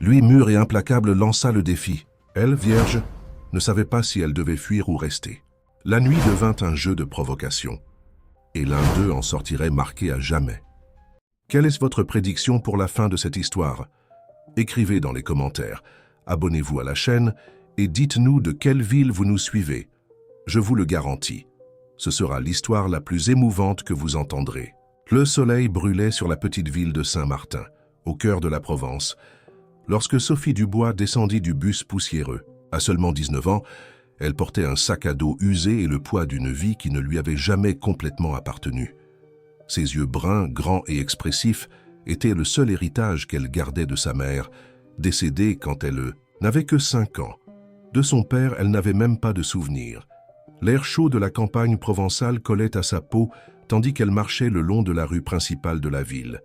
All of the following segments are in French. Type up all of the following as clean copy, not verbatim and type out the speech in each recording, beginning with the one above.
Lui, mûr et implacable, lança le défi. Elle, vierge, ne savait pas si elle devait fuir ou rester. La nuit devint un jeu de provocation, et l'un d'eux en sortirait marqué à jamais. Quelle est votre prédiction pour la fin de cette histoire? Écrivez dans les commentaires, abonnez-vous à la chaîne et dites-nous de quelle ville vous nous suivez. Je vous le garantis, ce sera l'histoire la plus émouvante que vous entendrez. Le soleil brûlait sur la petite ville de Saint-Martin, au cœur de la Provence, lorsque Sophie Dubois descendit du bus poussiéreux. À seulement 19 ans, elle portait un sac à dos usé et le poids d'une vie qui ne lui avait jamais complètement appartenu. Ses yeux bruns, grands et expressifs, étaient le seul héritage qu'elle gardait de sa mère, décédée quand elle n'avait que 5 ans. De son père, elle n'avait même pas de souvenir. L'air chaud de la campagne provençale collait à sa peau, tandis qu'elle marchait le long de la rue principale de la ville.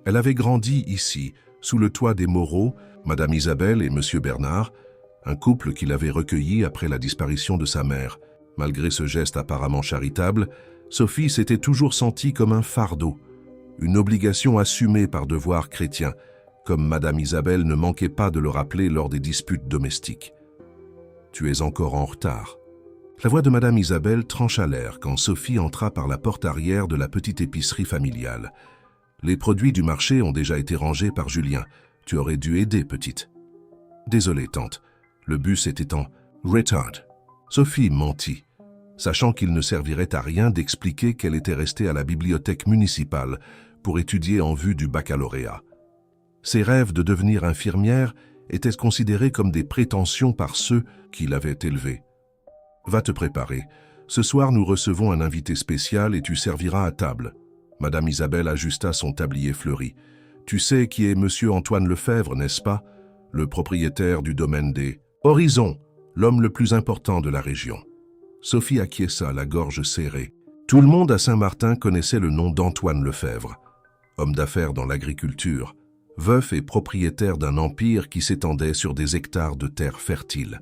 Elle avait grandi ici, sous le toit des Moreau, Madame Isabelle et Monsieur Bernard, un couple qu'il avait recueilli après la disparition de sa mère. Malgré ce geste apparemment charitable, Sophie s'était toujours sentie comme un fardeau, une obligation assumée par devoir chrétien, comme Madame Isabelle ne manquait pas de le rappeler lors des disputes domestiques. « Tu es encore en retard ». La voix de Madame Isabelle trancha l'air quand Sophie entra par la porte arrière de la petite épicerie familiale. « Les produits du marché ont déjà été rangés par Julien. Tu aurais dû aider, petite. »« Désolée, tante. Le bus était en retard. » Sophie mentit, sachant qu'il ne servirait à rien d'expliquer qu'elle était restée à la bibliothèque municipale pour étudier en vue du baccalauréat. Ses rêves de devenir infirmière étaient considérés comme des prétentions par ceux qui l'avaient élevée. « Va te préparer. Ce soir, nous recevons un invité spécial et tu serviras à table. » Madame Isabelle ajusta son tablier fleuri. « Tu sais qui est Monsieur Antoine Lefebvre, n'est-ce pas? Le propriétaire du domaine des Horizons, l'homme le plus important de la région. » Sophie acquiesça, la gorge serrée. Tout le monde à Saint-Martin connaissait le nom d'Antoine Lefebvre. Homme d'affaires dans l'agriculture, veuf et propriétaire d'un empire qui s'étendait sur des hectares de terre fertile.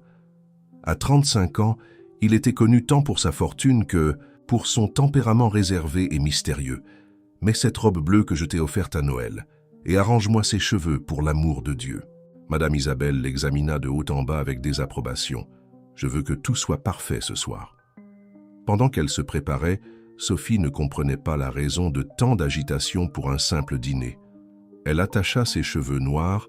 À 35 ans, il était connu tant pour sa fortune que pour son tempérament réservé et mystérieux. « Mets cette robe bleue que je t'ai offerte à Noël, et arrange-moi ses cheveux pour l'amour de Dieu. » Madame Isabelle l'examina de haut en bas avec désapprobation. « Je veux que tout soit parfait ce soir. » Pendant qu'elle se préparait, Sophie ne comprenait pas la raison de tant d'agitation pour un simple dîner. Elle attacha ses cheveux noirs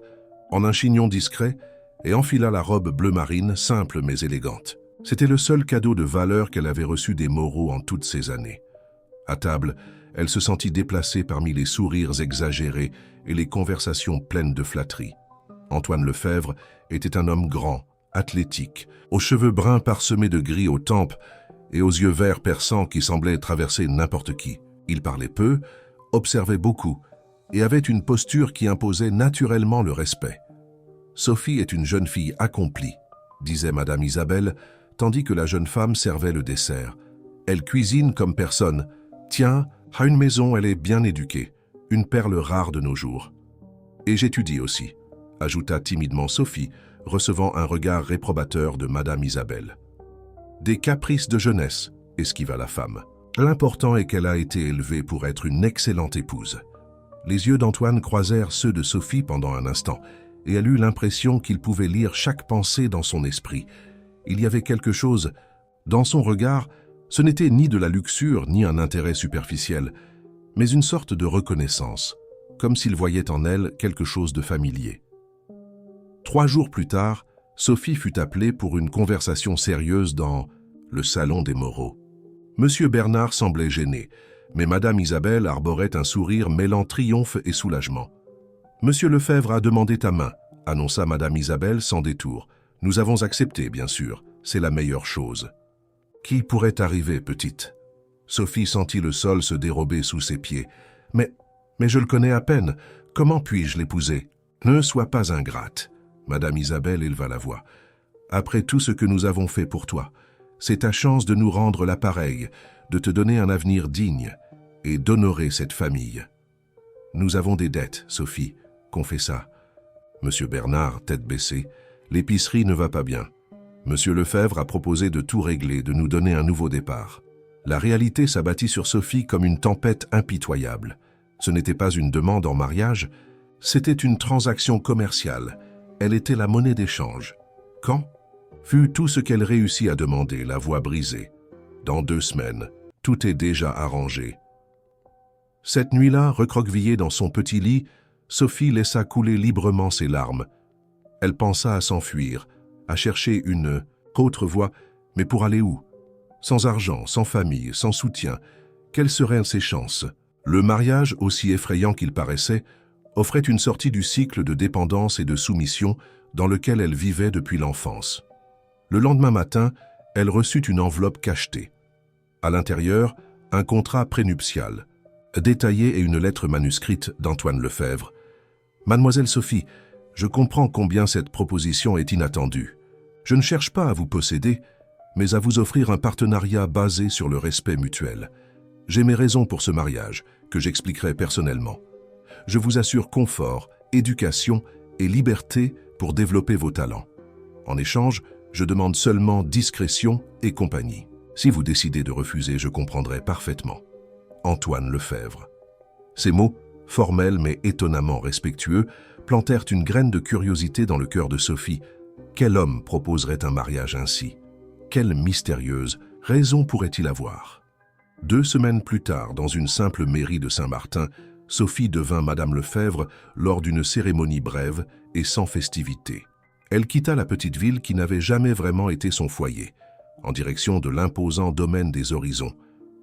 en un chignon discret et enfila la robe bleu marine, simple mais élégante. C'était le seul cadeau de valeur qu'elle avait reçu des Moreau en toutes ces années. À table, elle se sentit déplacée parmi les sourires exagérés et les conversations pleines de flatteries. Antoine Lefebvre était un homme grand, athlétique, aux cheveux bruns parsemés de gris aux tempes et aux yeux verts perçants qui semblaient traverser n'importe qui. Il parlait peu, observait beaucoup et avait une posture qui imposait naturellement le respect. « Sophie est une jeune fille accomplie », disait Madame Isabelle, tandis que la jeune femme servait le dessert. « Elle cuisine comme personne. Tiens, à une maison, elle est bien éduquée, une perle rare de nos jours. Et j'étudie aussi », ajouta timidement Sophie, recevant un regard réprobateur de Madame Isabelle. « Des caprices de jeunesse », esquiva la femme. « L'important est qu'elle a été élevée pour être une excellente épouse. » Les yeux d'Antoine croisèrent ceux de Sophie pendant un instant, et elle eut l'impression qu'il pouvait lire chaque pensée dans son esprit. Il y avait quelque chose dans son regard, ce n'était ni de la luxure ni un intérêt superficiel, mais une sorte de reconnaissance, comme s'il voyait en elle quelque chose de familier. 3 jours plus tard, Sophie fut appelée pour une conversation sérieuse dans le salon des Moreau. Monsieur Bernard semblait gêné, mais Madame Isabelle arborait un sourire mêlant triomphe et soulagement. « Monsieur Lefebvre a demandé ta main », annonça Madame Isabelle sans détour. « Nous avons accepté, bien sûr, c'est la meilleure chose. » « Qui pourrait arriver, petite ?» Sophie sentit le sol se dérober sous ses pieds. « Mais je le connais à peine. Comment puis-je l'épouser ?»« Ne sois pas ingrate. » Madame Isabelle éleva la voix. « Après tout ce que nous avons fait pour toi, c'est ta chance de nous rendre l'appareil, de te donner un avenir digne et d'honorer cette famille. »« Nous avons des dettes, Sophie, » confessa. Monsieur Bernard, tête baissée, « L'épicerie ne va pas bien. Monsieur Lefebvre a proposé de tout régler, de nous donner un nouveau départ. » La réalité s'abattit sur Sophie comme une tempête impitoyable. Ce n'était pas une demande en mariage, c'était une transaction commerciale, Elle était la monnaie d'échange. Quand? Fut tout ce qu'elle réussit à demander, la voix brisée. Dans 2 semaines, tout est déjà arrangé. Cette nuit-là, recroquevillée dans son petit lit, Sophie laissa couler librement ses larmes. Elle pensa à s'enfuir, à chercher une autre voie, mais pour aller où? Sans argent, sans famille, sans soutien, quelles seraient ses chances? Le mariage, aussi effrayant qu'il paraissait, offrait une sortie du cycle de dépendance et de soumission dans lequel elle vivait depuis l'enfance. Le lendemain matin, elle reçut une enveloppe cachetée. À l'intérieur, un contrat prénuptial, détaillé et une lettre manuscrite d'Antoine Lefebvre. « Mademoiselle Sophie, je comprends combien cette proposition est inattendue. Je ne cherche pas à vous posséder, mais à vous offrir un partenariat basé sur le respect mutuel. J'ai mes raisons pour ce mariage, que j'expliquerai personnellement. Je vous assure confort, éducation et liberté pour développer vos talents. En échange, je demande seulement discrétion et compagnie. Si vous décidez de refuser, je comprendrai parfaitement. Antoine Lefebvre. » Ces mots, formels mais étonnamment respectueux, plantèrent une graine de curiosité dans le cœur de Sophie. Quel homme proposerait un mariage ainsi? Quelle mystérieuse raison pourrait-il avoir? 2 semaines plus tard, dans une simple mairie de Saint-Martin, Sophie devint Madame Lefebvre lors d'une cérémonie brève et sans festivité. Elle quitta la petite ville qui n'avait jamais vraiment été son foyer, en direction de l'imposant domaine des horizons,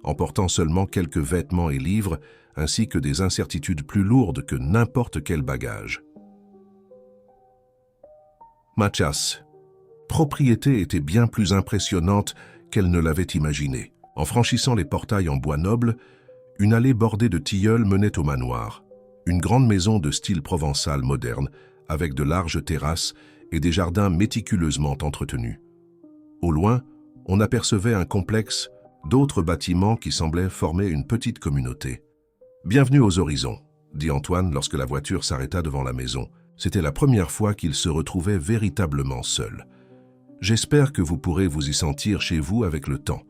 emportant seulement quelques vêtements et livres, ainsi que des incertitudes plus lourdes que n'importe quel bagage. Mathias. Propriété était bien plus impressionnante qu'elle ne l'avait imaginé. En franchissant les portails en bois noble, une allée bordée de tilleuls menait au manoir, une grande maison de style provençal moderne, avec de larges terrasses et des jardins méticuleusement entretenus. Au loin, on apercevait un complexe d'autres bâtiments qui semblaient former une petite communauté. « Bienvenue aux horizons », dit Antoine lorsque la voiture s'arrêta devant la maison. C'était la première fois qu'il se retrouvait véritablement seul. « J'espère que vous pourrez vous y sentir chez vous avec le temps. »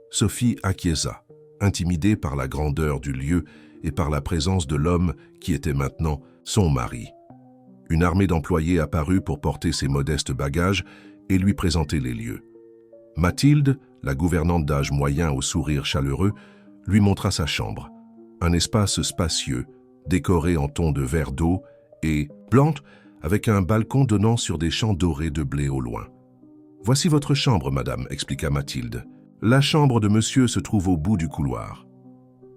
Sophie acquiesça, intimidée par la grandeur du lieu et par la présence de l'homme qui était maintenant son mari. Une armée d'employés apparut pour porter ses modestes bagages et lui présenter les lieux. Mathilde, la gouvernante d'âge moyen au sourire chaleureux, lui montra sa chambre, un espace spacieux, décoré en tons de vert d'eau et blanche, avec un balcon donnant sur des champs dorés de blé au loin. « Voici votre chambre, madame, » expliqua Mathilde. « La chambre de monsieur se trouve au bout du couloir. »«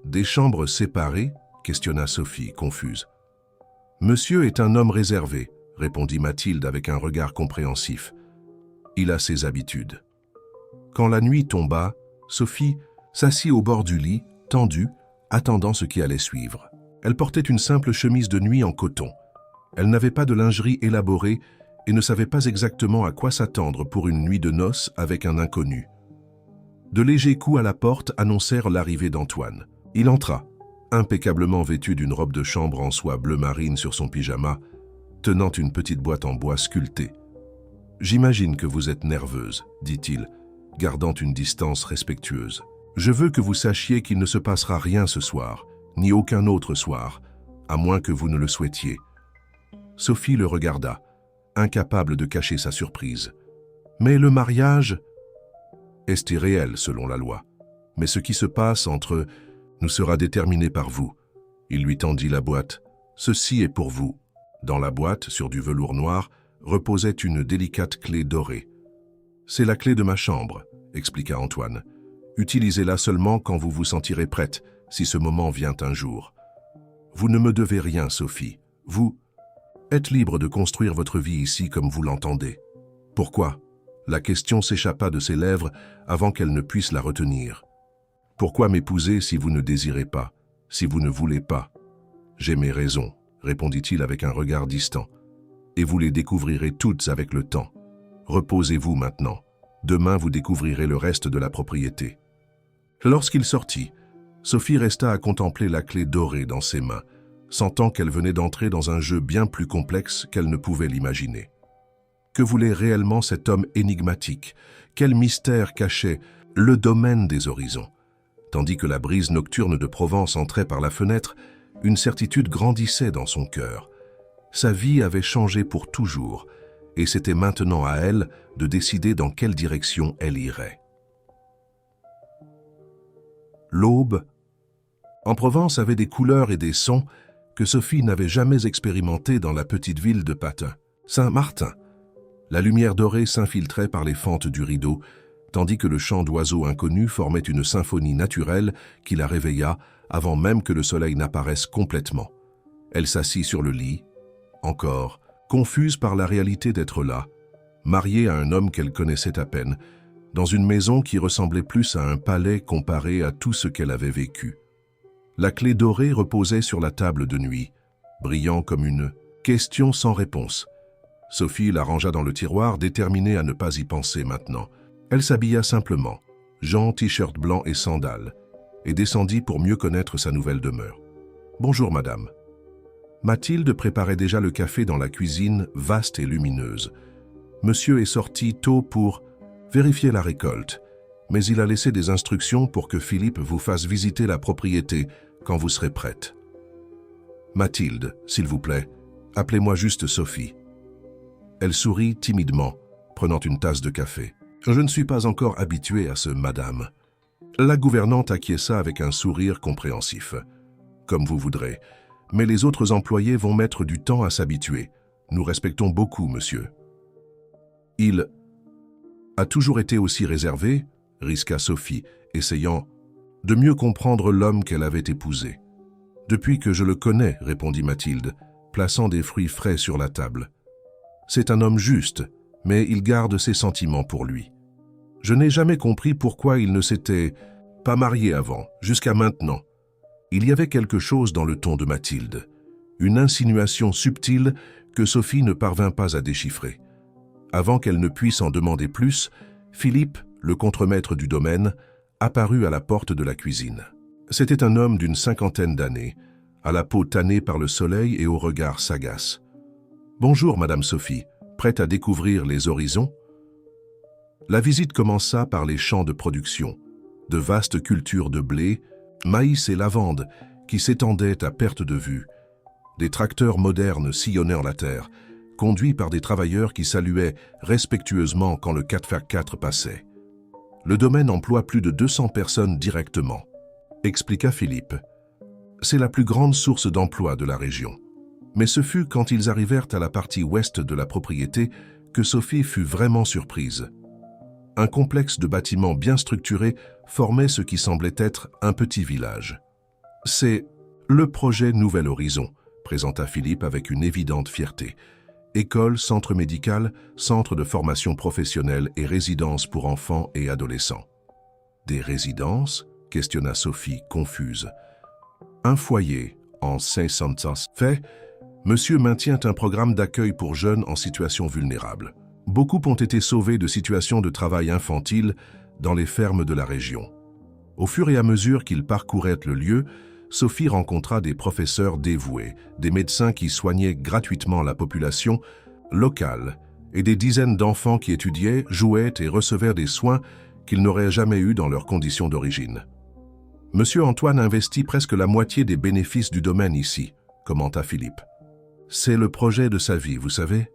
Des chambres séparées ?» questionna Sophie, confuse. « Monsieur est un homme réservé, » répondit Mathilde avec un regard compréhensif. « Il a ses habitudes. » Quand la nuit tomba, Sophie s'assit au bord du lit, tendue, attendant ce qui allait suivre. Elle portait une simple chemise de nuit en coton. Elle n'avait pas de lingerie élaborée et ne savait pas exactement à quoi s'attendre pour une nuit de noces avec un inconnu. De légers coups à la porte annoncèrent l'arrivée d'Antoine. Il entra, impeccablement vêtu d'une robe de chambre en soie bleu marine sur son pyjama, tenant une petite boîte en bois sculptée. « J'imagine que vous êtes nerveuse, » dit-il, gardant une distance respectueuse. « Je veux que vous sachiez qu'il ne se passera rien ce soir, ni aucun autre soir, à moins que vous ne le souhaitiez. » Sophie le regarda, incapable de cacher sa surprise. « Mais le mariage est réel selon la loi. Mais ce qui se passe entre nous sera déterminé par vous. » Il lui tendit la boîte. « Ceci est pour vous. » Dans la boîte, sur du velours noir, reposait une délicate clé dorée. « C'est la clé de ma chambre, » expliqua Antoine. « Utilisez-la seulement quand vous vous sentirez prête, si ce moment vient un jour. Vous ne me devez rien, Sophie. Vous êtes libre de construire votre vie ici comme vous l'entendez. » Pourquoi? La question s'échappa de ses lèvres avant qu'elle ne puisse la retenir. « Pourquoi m'épouser si vous ne désirez pas, si vous ne voulez pas? »« J'ai mes raisons, » répondit-il avec un regard distant. « Et vous les découvrirez toutes avec le temps. Reposez-vous maintenant. Demain, vous découvrirez le reste de la propriété. » Lorsqu'il sortit, Sophie resta à contempler la clé dorée dans ses mains, sentant qu'elle venait d'entrer dans un jeu bien plus complexe qu'elle ne pouvait l'imaginer. Que voulait réellement cet homme énigmatique? Quel mystère cachait le domaine des horizons? Tandis que la brise nocturne de Provence entrait par la fenêtre, une certitude grandissait dans son cœur. Sa vie avait changé pour toujours, et c'était maintenant à elle de décider dans quelle direction elle irait. L'aube, en Provence, avait des couleurs et des sons que Sophie n'avait jamais expérimentés dans la petite ville de Patin, Saint-Martin. La lumière dorée s'infiltrait par les fentes du rideau, tandis que le chant d'oiseaux inconnus formait une symphonie naturelle qui la réveilla avant même que le soleil n'apparaisse complètement. Elle s'assit sur le lit, encore, confuse par la réalité d'être là, mariée à un homme qu'elle connaissait à peine, dans une maison qui ressemblait plus à un palais comparé à tout ce qu'elle avait vécu. La clé dorée reposait sur la table de nuit, brillant comme une question sans réponse. Sophie la rangea dans le tiroir, déterminée à ne pas y penser maintenant. Elle s'habilla simplement, Jean, t-shirt blanc et sandales, et descendit pour mieux connaître sa nouvelle demeure. « Bonjour, madame. » Mathilde préparait déjà le café dans la cuisine, vaste et lumineuse. Monsieur est sorti tôt pour vérifier la récolte, mais il a laissé des instructions pour que Philippe vous fasse visiter la propriété quand vous serez prête. Mathilde, s'il vous plaît, appelez-moi juste Sophie. Elle sourit timidement, prenant une tasse de café. Je ne suis pas encore habitué à ce madame. La gouvernante acquiesça avec un sourire compréhensif. Comme vous voudrez, mais les autres employés vont mettre du temps à s'habituer. Nous respectons beaucoup, monsieur. Il a toujours été aussi réservé, risqua Sophie, essayant de mieux comprendre l'homme qu'elle avait épousé. Depuis que je le connais, répondit Mathilde, plaçant des fruits frais sur la table. C'est un homme juste, mais il garde ses sentiments pour lui. Je n'ai jamais compris pourquoi il ne s'était pas marié avant, jusqu'à maintenant. Il y avait quelque chose dans le ton de Mathilde, une insinuation subtile que Sophie ne parvint pas à déchiffrer. Avant qu'elle ne puisse en demander plus, Philippe, le contremaître du domaine, apparut à la porte de la cuisine. C'était un homme d'une 50aine d'années, à la peau tannée par le soleil et au regard sagace. « Bonjour, Madame Sophie, prête à découvrir les horizons ?» La visite commença par les champs de production, de vastes cultures de blé, maïs et lavande qui s'étendaient à perte de vue. Des tracteurs modernes sillonnèrent la terre, conduits par des travailleurs qui saluaient respectueusement quand le 4x4 passait. Le domaine emploie plus de 200 personnes directement, expliqua Philippe. C'est la plus grande source d'emploi de la région. Mais ce fut quand ils arrivèrent à la partie ouest de la propriété que Sophie fut vraiment surprise. Un complexe de bâtiments bien structurés formait ce qui semblait être un petit village. « C'est le projet Nouvel Horizon », présenta Philippe avec une évidente fierté. École, centre médical, centre de formation professionnelle et résidence pour enfants et adolescents. « Des résidences ?» questionna Sophie, confuse. « Un foyer, en 500 fait, monsieur maintient un programme d'accueil pour jeunes en situation vulnérable. Beaucoup ont été sauvés de situations de travail infantile dans les fermes de la région. Au fur et à mesure qu'ils parcouraient le lieu, Sophie rencontra des professeurs dévoués, des médecins qui soignaient gratuitement la population locale et des dizaines d'enfants qui étudiaient, jouaient et recevaient des soins qu'ils n'auraient jamais eus dans leurs conditions d'origine. Monsieur Antoine investit presque la moitié des bénéfices du domaine ici, commenta Philippe. C'est le projet de sa vie, vous savez.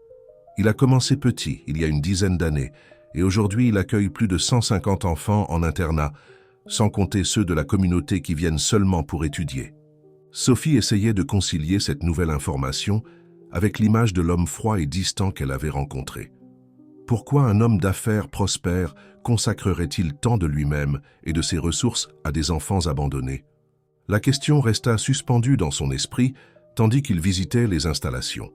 Il a commencé petit, il y a une dizaine d'années, et aujourd'hui il accueille plus de 150 enfants en internat, sans compter ceux de la communauté qui viennent seulement pour étudier. Sophie essayait de concilier cette nouvelle information avec l'image de l'homme froid et distant qu'elle avait rencontré. Pourquoi un homme d'affaires prospère consacrerait-il tant de lui-même et de ses ressources à des enfants abandonnés? La question resta suspendue dans son esprit tandis qu'il visitait les installations.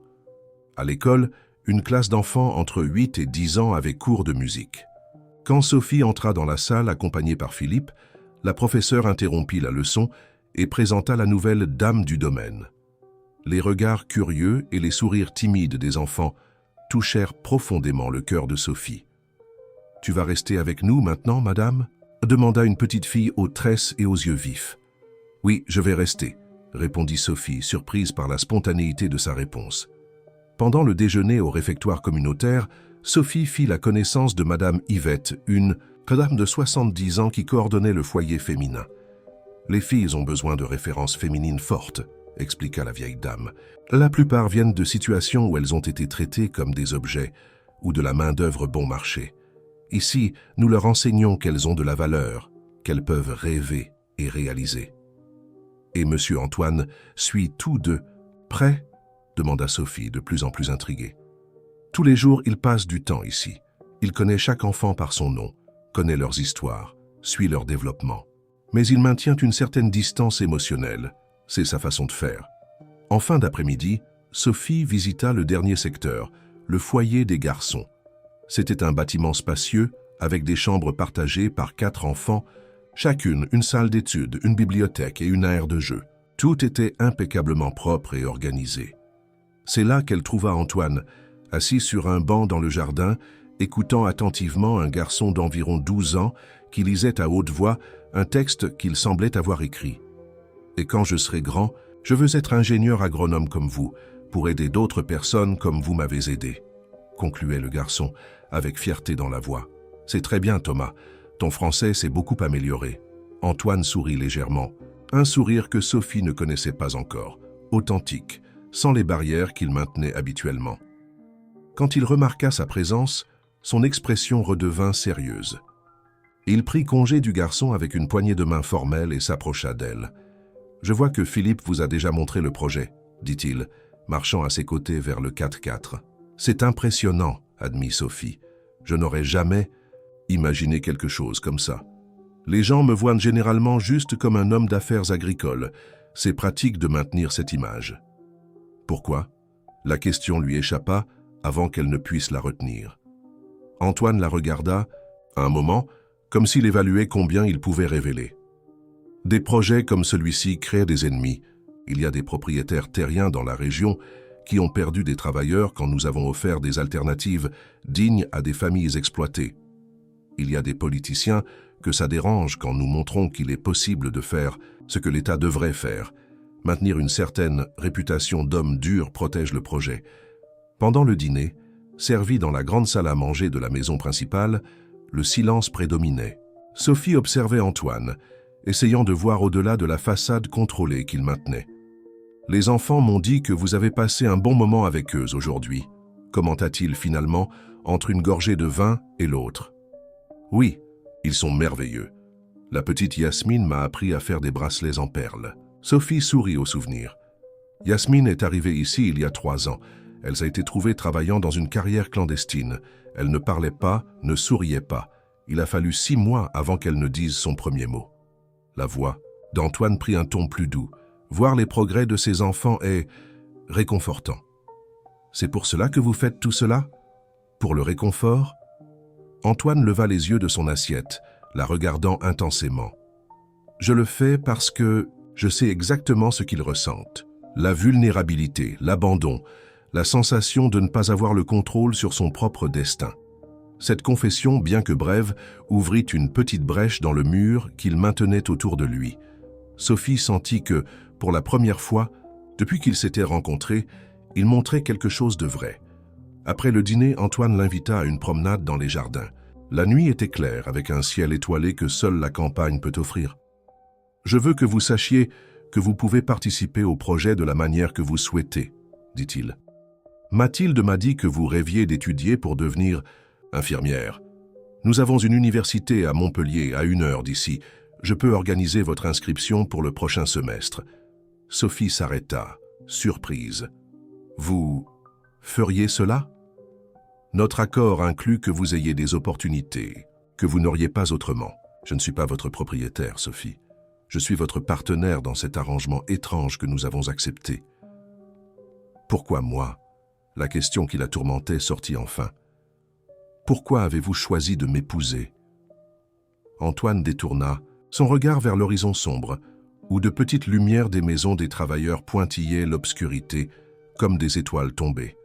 À l'école, une classe d'enfants entre 8 et 10 ans avait cours de musique. Quand Sophie entra dans la salle accompagnée par Philippe, la professeure interrompit la leçon et présenta la nouvelle dame du domaine. Les regards curieux et les sourires timides des enfants touchèrent profondément le cœur de Sophie. « Tu vas rester avec nous maintenant, madame ?» demanda une petite fille aux tresses et aux yeux vifs. « Oui, je vais rester », répondit Sophie, surprise par la spontanéité de sa réponse. Pendant le déjeuner au réfectoire communautaire, Sophie fit la connaissance de Madame Yvette, une dame de 70 ans qui coordonnait le foyer féminin. Les filles ont besoin de références féminines fortes, expliqua la vieille dame. La plupart viennent de situations où elles ont été traitées comme des objets ou de la main-d'œuvre bon marché. Ici, nous leur enseignons qu'elles ont de la valeur, qu'elles peuvent rêver et réaliser. Et Monsieur Antoine suit tous de près, demanda Sophie, de plus en plus intriguée. Tous les jours, il passe du temps ici. Il connaît chaque enfant par son nom, connaît leurs histoires, suit leur développement. Mais il maintient une certaine distance émotionnelle. C'est sa façon de faire. En fin d'après-midi, Sophie visita le dernier secteur, le foyer des garçons. C'était un bâtiment spacieux, avec des chambres partagées par 4 enfants, chacune une salle d'études, une bibliothèque et une aire de jeu. Tout était impeccablement propre et organisé. C'est là qu'elle trouva Antoine, assis sur un banc dans le jardin, écoutant attentivement un garçon d'environ 12 ans qui lisait à haute voix un texte qu'il semblait avoir écrit. « Et quand je serai grand, je veux être ingénieur agronome comme vous, pour aider d'autres personnes comme vous m'avez aidé. » concluait le garçon, avec fierté dans la voix. « C'est très bien, Thomas. Ton français s'est beaucoup amélioré. » Antoine sourit légèrement, un sourire que Sophie ne connaissait pas encore, authentique, sans les barrières qu'il maintenait habituellement. Quand il remarqua sa présence, son expression redevint sérieuse. Il prit congé du garçon avec une poignée de main formelle et s'approcha d'elle. « Je vois que Philippe vous a déjà montré le projet, » dit-il, marchant à ses côtés vers le 4x4. « C'est impressionnant, » admit Sophie. « Je n'aurais jamais imaginé quelque chose comme ça. Les gens me voient généralement juste comme un homme d'affaires agricole. C'est pratique de maintenir cette image. » Pourquoi? La question lui échappa avant qu'elle ne puisse la retenir. Antoine la regarda, un moment, comme s'il évaluait combien il pouvait révéler. Des projets comme celui-ci créent des ennemis. Il y a des propriétaires terriens dans la région qui ont perdu des travailleurs quand nous avons offert des alternatives dignes à des familles exploitées. Il y a des politiciens que ça dérange quand nous montrons qu'il est possible de faire ce que l'État devrait faire. Maintenir une certaine réputation d'homme dur protège le projet. Pendant le dîner, servi dans la grande salle à manger de la maison principale, le silence prédominait. Sophie observait Antoine, essayant de voir au-delà de la façade contrôlée qu'il maintenait. « Les enfants m'ont dit que vous avez passé un bon moment avec eux aujourd'hui, » commenta-t-il finalement entre une gorgée de vin et l'autre. « Oui, ils sont merveilleux. La petite Yasmine m'a appris à faire des bracelets en perles. » Sophie sourit au souvenir. Yasmine est arrivée ici il y a 3 ans. Elle a été trouvée travaillant dans une carrière clandestine. Elle ne parlait pas, ne souriait pas. Il a fallu 6 mois avant qu'elle ne dise son premier mot. La voix d'Antoine prit un ton plus doux. Voir les progrès de ses enfants est réconfortant. C'est pour cela que vous faites tout cela? Pour le réconfort? Antoine leva les yeux de son assiette, la regardant intensément. Je le fais parce que je sais exactement ce qu'ils ressentent. La vulnérabilité, l'abandon, la sensation de ne pas avoir le contrôle sur son propre destin. Cette confession, bien que brève, ouvrit une petite brèche dans le mur qu'il maintenait autour de lui. Sophie sentit que, pour la première fois, depuis qu'ils s'étaient rencontrés, il montrait quelque chose de vrai. Après le dîner, Antoine l'invita à une promenade dans les jardins. La nuit était claire, avec un ciel étoilé que seule la campagne peut offrir. « Je veux que vous sachiez que vous pouvez participer au projet de la manière que vous souhaitez, » dit-il. « Mathilde m'a dit que vous rêviez d'étudier pour devenir infirmière. Nous avons une université à Montpellier, à 1 heure d'ici. Je peux organiser votre inscription pour le prochain semestre. » Sophie s'arrêta, surprise. « Vous feriez cela? Notre accord inclut que vous ayez des opportunités, que vous n'auriez pas autrement. Je ne suis pas votre propriétaire, Sophie. Je suis votre partenaire dans cet arrangement étrange que nous avons accepté. » Pourquoi moi? La question qui la tourmentait sortit enfin. Pourquoi avez-vous choisi de m'épouser? Antoine détourna son regard vers l'horizon sombre, où de petites lumières des maisons des travailleurs pointillaient l'obscurité comme des étoiles tombées.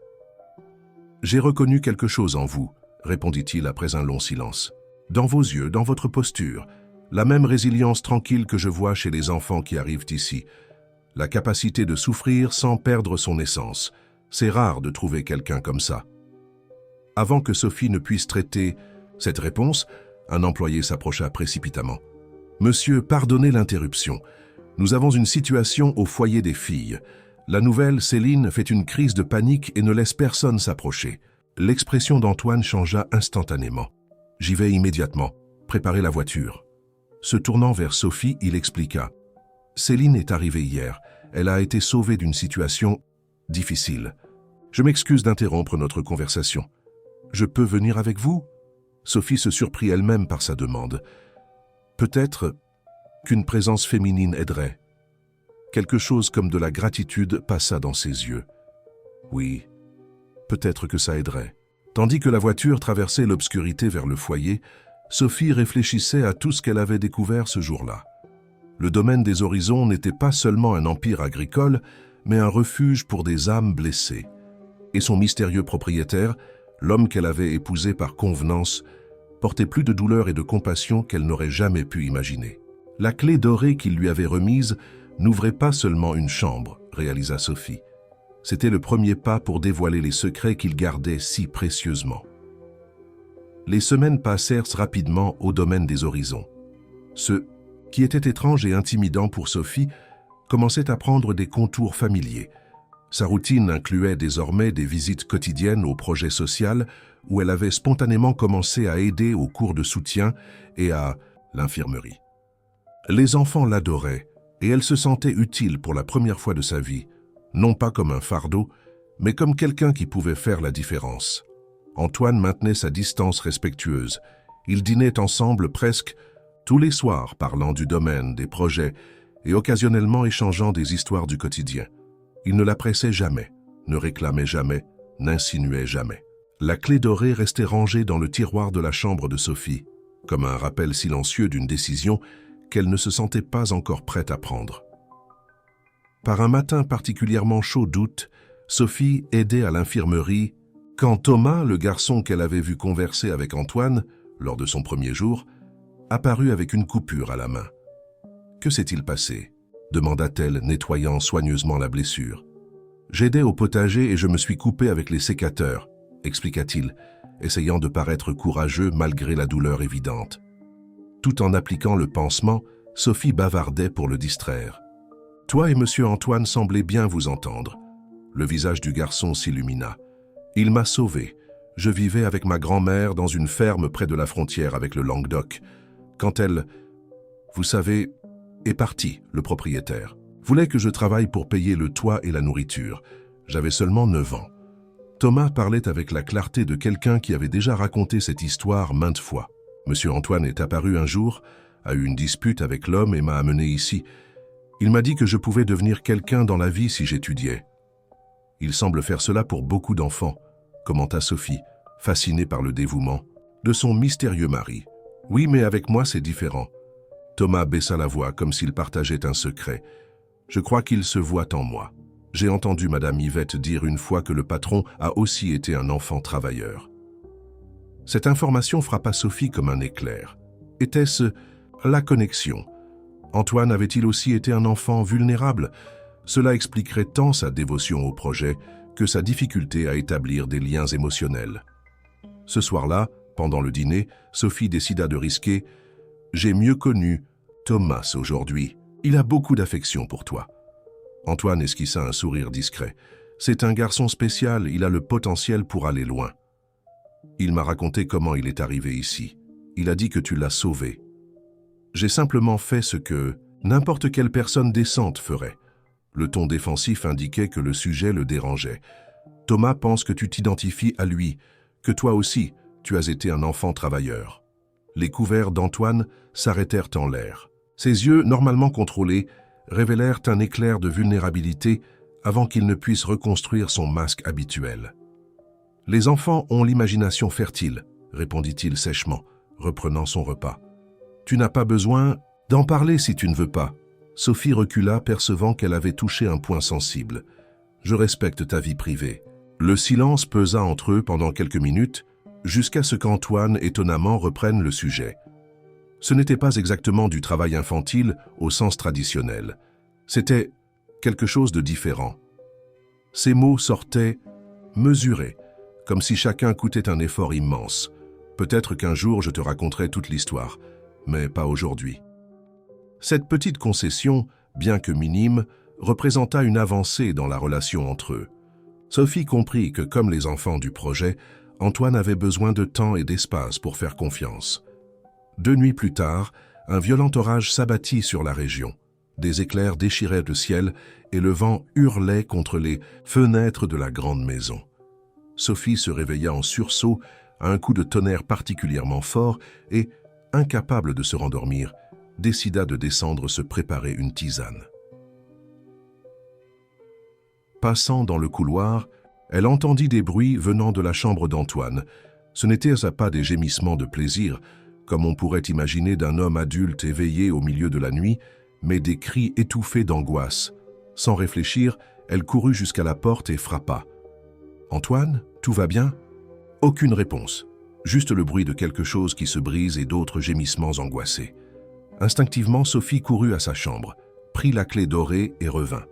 « J'ai reconnu quelque chose en vous, » répondit-il après un long silence. « Dans vos yeux, dans votre posture, la même résilience tranquille que je vois chez les enfants qui arrivent ici. La capacité de souffrir sans perdre son essence. C'est rare de trouver quelqu'un comme ça. » Avant que Sophie ne puisse traiter cette réponse, un employé s'approcha précipitamment. « Monsieur, pardonnez l'interruption. Nous avons une situation au foyer des filles. La nouvelle, Céline, fait une crise de panique et ne laisse personne s'approcher. » L'expression d'Antoine changea instantanément. « J'y vais immédiatement. Préparez la voiture. » Se tournant vers Sophie, il expliqua. « Céline est arrivée hier. Elle a été sauvée d'une situation difficile. Je m'excuse d'interrompre notre conversation. Je peux venir avec vous ?» Sophie se surprit elle-même par sa demande. Peut-être qu'une présence féminine aiderait. Quelque chose comme de la gratitude passa dans ses yeux. Oui, peut-être que ça aiderait. Tandis que la voiture traversait l'obscurité vers le foyer, Sophie réfléchissait à tout ce qu'elle avait découvert ce jour-là. Le domaine des horizons n'était pas seulement un empire agricole, mais un refuge pour des âmes blessées. Et son mystérieux propriétaire, l'homme qu'elle avait épousé par convenance, portait plus de douleur et de compassion qu'elle n'aurait jamais pu imaginer. La clé dorée qu'il lui avait remise n'ouvrait pas seulement une chambre, réalisa Sophie. C'était le premier pas pour dévoiler les secrets qu'il gardait si précieusement. Les semaines passèrent rapidement au domaine des horizons. Ce qui était étrange et intimidant pour Sophie commençait à prendre des contours familiers. Sa routine incluait désormais des visites quotidiennes au projet social où elle avait spontanément commencé à aider aux cours de soutien et à l'infirmerie. Les enfants l'adoraient et elle se sentait utile pour la première fois de sa vie, non pas comme un fardeau, mais comme quelqu'un qui pouvait faire la différence. Antoine maintenait sa distance respectueuse. Ils dînaient ensemble presque tous les soirs, parlant du domaine, des projets et occasionnellement échangeant des histoires du quotidien. Il ne la pressait jamais, ne réclamait jamais, n'insinuait jamais. La clé dorée restait rangée dans le tiroir de la chambre de Sophie, comme un rappel silencieux d'une décision qu'elle ne se sentait pas encore prête à prendre. Par un matin particulièrement chaud d'août, Sophie aidait à l'infirmerie quand Thomas, le garçon qu'elle avait vu converser avec Antoine lors de son premier jour, apparut avec une coupure à la main. « Que s'est-il passé ?» demanda-t-elle, nettoyant soigneusement la blessure. « J'aidais au potager et je me suis coupé avec les sécateurs, » expliqua-t-il, essayant de paraître courageux malgré la douleur évidente. Tout en appliquant le pansement, Sophie bavardait pour le distraire. « Toi et monsieur Antoine semblez bien vous entendre. » Le visage du garçon s'illumina. « Il m'a sauvé. Je vivais avec ma grand-mère dans une ferme près de la frontière avec le Languedoc. Quand elle, vous savez, est partie, le propriétaire, voulait que je travaille pour payer le toit et la nourriture. J'avais seulement 9 ans. Thomas parlait avec la clarté de quelqu'un qui avait déjà raconté cette histoire maintes fois. Monsieur Antoine est apparu un jour, a eu une dispute avec l'homme et m'a amené ici. Il m'a dit que je pouvais devenir quelqu'un dans la vie si j'étudiais. Il semble faire cela pour beaucoup d'enfants, commenta Sophie, fascinée par le dévouement de son mystérieux mari. Oui, mais avec moi c'est différent. Thomas baissa la voix comme s'il partageait un secret. Je crois qu'il se voit en moi. J'ai entendu Madame Yvette dire une fois que le patron a aussi été un enfant travailleur. Cette information frappa Sophie comme un éclair. Était-ce la connexion? Antoine avait-il aussi été un enfant vulnérable? Cela expliquerait tant sa dévotion au projet que sa difficulté à établir des liens émotionnels. Ce soir-là, pendant le dîner, Sophie décida de risquer « J'ai mieux connu Thomas aujourd'hui. Il a beaucoup d'affection pour toi. » Antoine esquissa un sourire discret. « C'est un garçon spécial, il a le potentiel pour aller loin. » Il m'a raconté comment il est arrivé ici. Il a dit que tu l'as sauvé. J'ai simplement fait ce que n'importe quelle personne décente ferait. Le ton défensif indiquait que le sujet le dérangeait. Thomas pense que tu t'identifies à lui, que toi aussi, tu as été un enfant travailleur. Les couverts d'Antoine s'arrêtèrent en l'air. Ses yeux, normalement contrôlés, révélèrent un éclair de vulnérabilité avant qu'il ne puisse reconstruire son masque habituel. « Les enfants ont l'imagination fertile, » répondit-il sèchement, reprenant son repas. « Tu n'as pas besoin d'en parler si tu ne veux pas. » Sophie recula, percevant qu'elle avait touché un point sensible. « Je respecte ta vie privée. » Le silence pesa entre eux pendant quelques minutes, jusqu'à ce qu'Antoine étonnamment reprenne le sujet. Ce n'était pas exactement du travail infantile au sens traditionnel. C'était quelque chose de différent. Ces mots sortaient mesurés, comme si chacun coûtait un effort immense. Peut-être qu'un jour je te raconterai toute l'histoire, mais pas aujourd'hui. Cette petite concession bien que minime, représenta une avancée dans la relation entre eux. Sophie comprit que, comme les enfants du projet, Antoine avait besoin de temps et d'espace pour faire confiance. 2 nuits plus tard, un violent orage s'abattit sur la région. Des éclairs déchiraient le ciel et le vent hurlait contre les fenêtres de la grande maison. Sophie se réveilla en sursaut à un coup de tonnerre particulièrement fort et, incapable de se rendormir, décida de descendre se préparer une tisane. Passant dans le couloir, elle entendit des bruits venant de la chambre d'Antoine. Ce n'étaient pas des gémissements de plaisir, comme on pourrait imaginer d'un homme adulte éveillé au milieu de la nuit, mais des cris étouffés d'angoisse. Sans réfléchir, elle courut jusqu'à la porte et frappa. « Antoine, tout va bien ?» Aucune réponse, juste le bruit de quelque chose qui se brise et d'autres gémissements angoissés. Instinctivement, Sophie courut à sa chambre, prit la clé dorée et revint.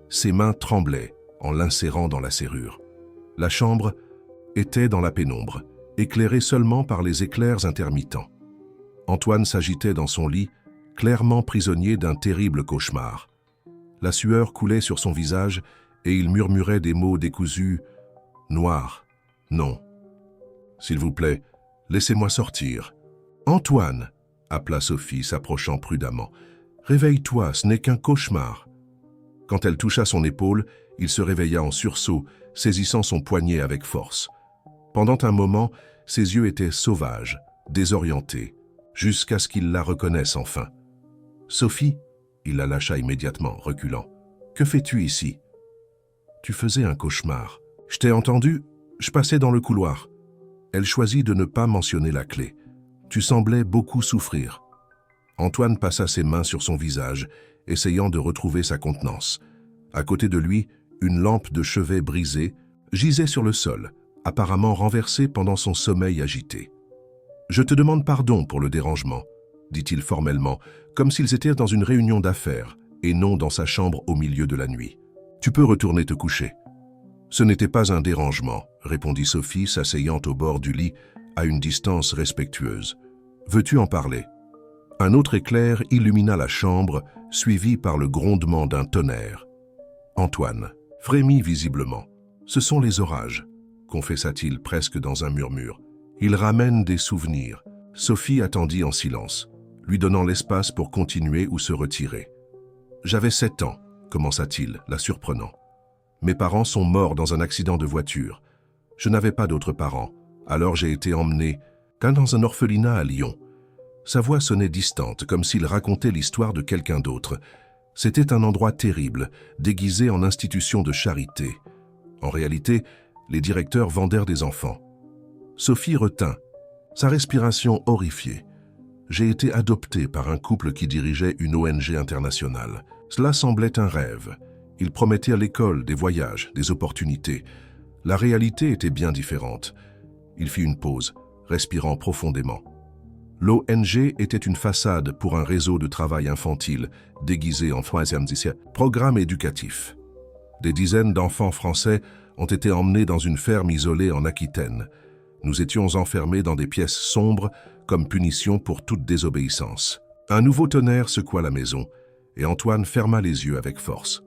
Ses mains tremblaient en l'insérant dans la serrure. La chambre était dans la pénombre, éclairée seulement par les éclairs intermittents. Antoine s'agitait dans son lit, clairement prisonnier d'un terrible cauchemar. La sueur coulait sur son visage et il murmurait des mots décousus. « Noir, non. S'il vous plaît, laissez-moi sortir. »« Antoine !» appela Sophie, s'approchant prudemment. « Réveille-toi, ce n'est qu'un cauchemar. » Quand elle toucha son épaule, il se réveilla en sursaut, saisissant son poignet avec force. Pendant un moment, ses yeux étaient sauvages, désorientés, jusqu'à ce qu'il la reconnaisse enfin. « Sophie !» Il la lâcha immédiatement, reculant. « Que fais-tu ici ?»« Tu faisais un cauchemar. Je t'ai entendu, je passais dans le couloir. » Elle choisit de ne pas mentionner la clé. « Tu semblais beaucoup souffrir. » Antoine passa ses mains sur son visage, essayant de retrouver sa contenance. À côté de lui, une lampe de chevet brisée gisait sur le sol, apparemment renversée pendant son sommeil agité. « Je te demande pardon pour le dérangement, » dit-il formellement, comme s'ils étaient dans une réunion d'affaires et non dans sa chambre au milieu de la nuit. « Tu peux retourner te coucher. » « Ce n'était pas un dérangement, » répondit Sophie, s'asseyant au bord du lit, à une distance respectueuse. « Veux-tu en parler ?» Un autre éclair illumina la chambre, suivi par le grondement d'un tonnerre. Antoine frémit visiblement. « Ce sont les orages, » confessa-t-il presque dans un murmure. « Ils ramènent des souvenirs. » Sophie attendit en silence, lui donnant l'espace pour continuer ou se retirer. « J'avais 7 ans, » commença-t-il, la surprenant. « Mes parents sont morts dans un accident de voiture. Je n'avais pas d'autres parents, alors j'ai été emmené dans un orphelinat à Lyon. » Sa voix sonnait distante, comme s'il racontait l'histoire de quelqu'un d'autre. C'était un endroit terrible, déguisé en institution de charité. En réalité, les directeurs vendèrent des enfants. Sophie retint, sa respiration horrifiée. J'ai été adopté par un couple qui dirigeait une ONG internationale. Cela semblait un rêve. Ils promettaient à l'école des voyages, des opportunités. La réalité était bien différente. Il fit une pause, respirant profondément. L'ONG était une façade pour un réseau de travail infantile, déguisé en programme éducatif. Des dizaines d'enfants français ont été emmenés dans une ferme isolée en Aquitaine. Nous étions enfermés dans des pièces sombres comme punition pour toute désobéissance. Un nouveau tonnerre secoua la maison et Antoine ferma les yeux avec force.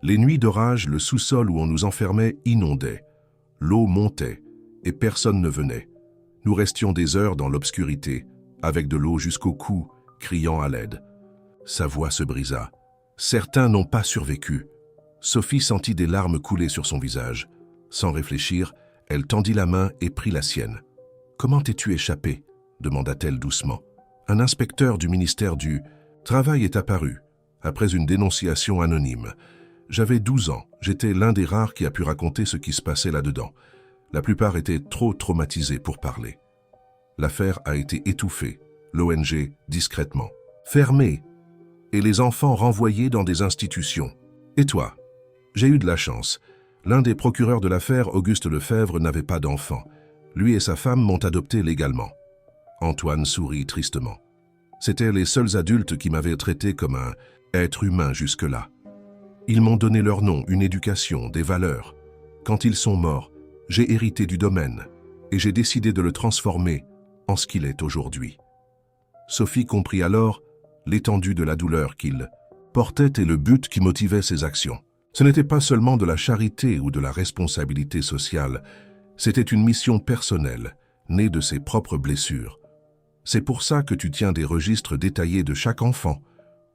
Les nuits d'orage, le sous-sol où on nous enfermait inondait. L'eau montait et personne ne venait. Nous restions des heures dans l'obscurité, avec de l'eau jusqu'au cou, criant à l'aide. Sa voix se brisa. Certains n'ont pas survécu. Sophie sentit des larmes couler sur son visage. Sans réfléchir, elle tendit la main et prit la sienne. « Comment t'es-tu échappé ?» demanda-t-elle doucement. Un inspecteur du ministère du Travail est apparu, après une dénonciation anonyme. J'avais 12 ans, j'étais l'un des rares qui a pu raconter ce qui se passait là-dedans. La plupart étaient trop traumatisés pour parler. L'affaire a été étouffée, l'ONG discrètement, fermée, et les enfants renvoyés dans des institutions. Et toi? J'ai eu de la chance. L'un des procureurs de l'affaire, Auguste Lefebvre, n'avait pas d'enfant. Lui et sa femme m'ont adopté légalement. Antoine sourit tristement. C'étaient les seuls adultes qui m'avaient traité comme un être humain jusque-là. Ils m'ont donné leur nom, une éducation, des valeurs. Quand ils sont morts, j'ai hérité du domaine et j'ai décidé de le transformer en ce qu'il est aujourd'hui. Sophie comprit alors l'étendue de la douleur qu'il portait et le but qui motivait ses actions. Ce n'était pas seulement de la charité ou de la responsabilité sociale, c'était une mission personnelle, née de ses propres blessures. C'est pour ça que tu tiens des registres détaillés de chaque enfant,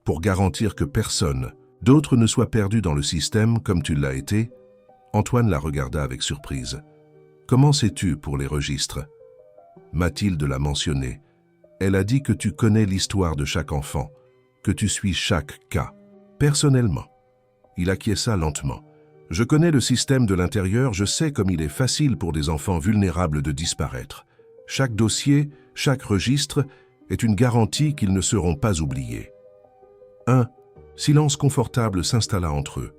pour garantir que personne d'autre ne soit perdu dans le système comme tu l'as été. Antoine la regarda avec surprise. Comment sais-tu pour les registres? Mathilde l'a mentionné. Elle a dit que tu connais l'histoire de chaque enfant, que tu suis chaque cas. Personnellement. Il acquiesça lentement. Je connais le système de l'intérieur, je sais comme il est facile pour des enfants vulnérables de disparaître. Chaque dossier, chaque registre est une garantie qu'ils ne seront pas oubliés. Un silence confortable s'installa entre eux.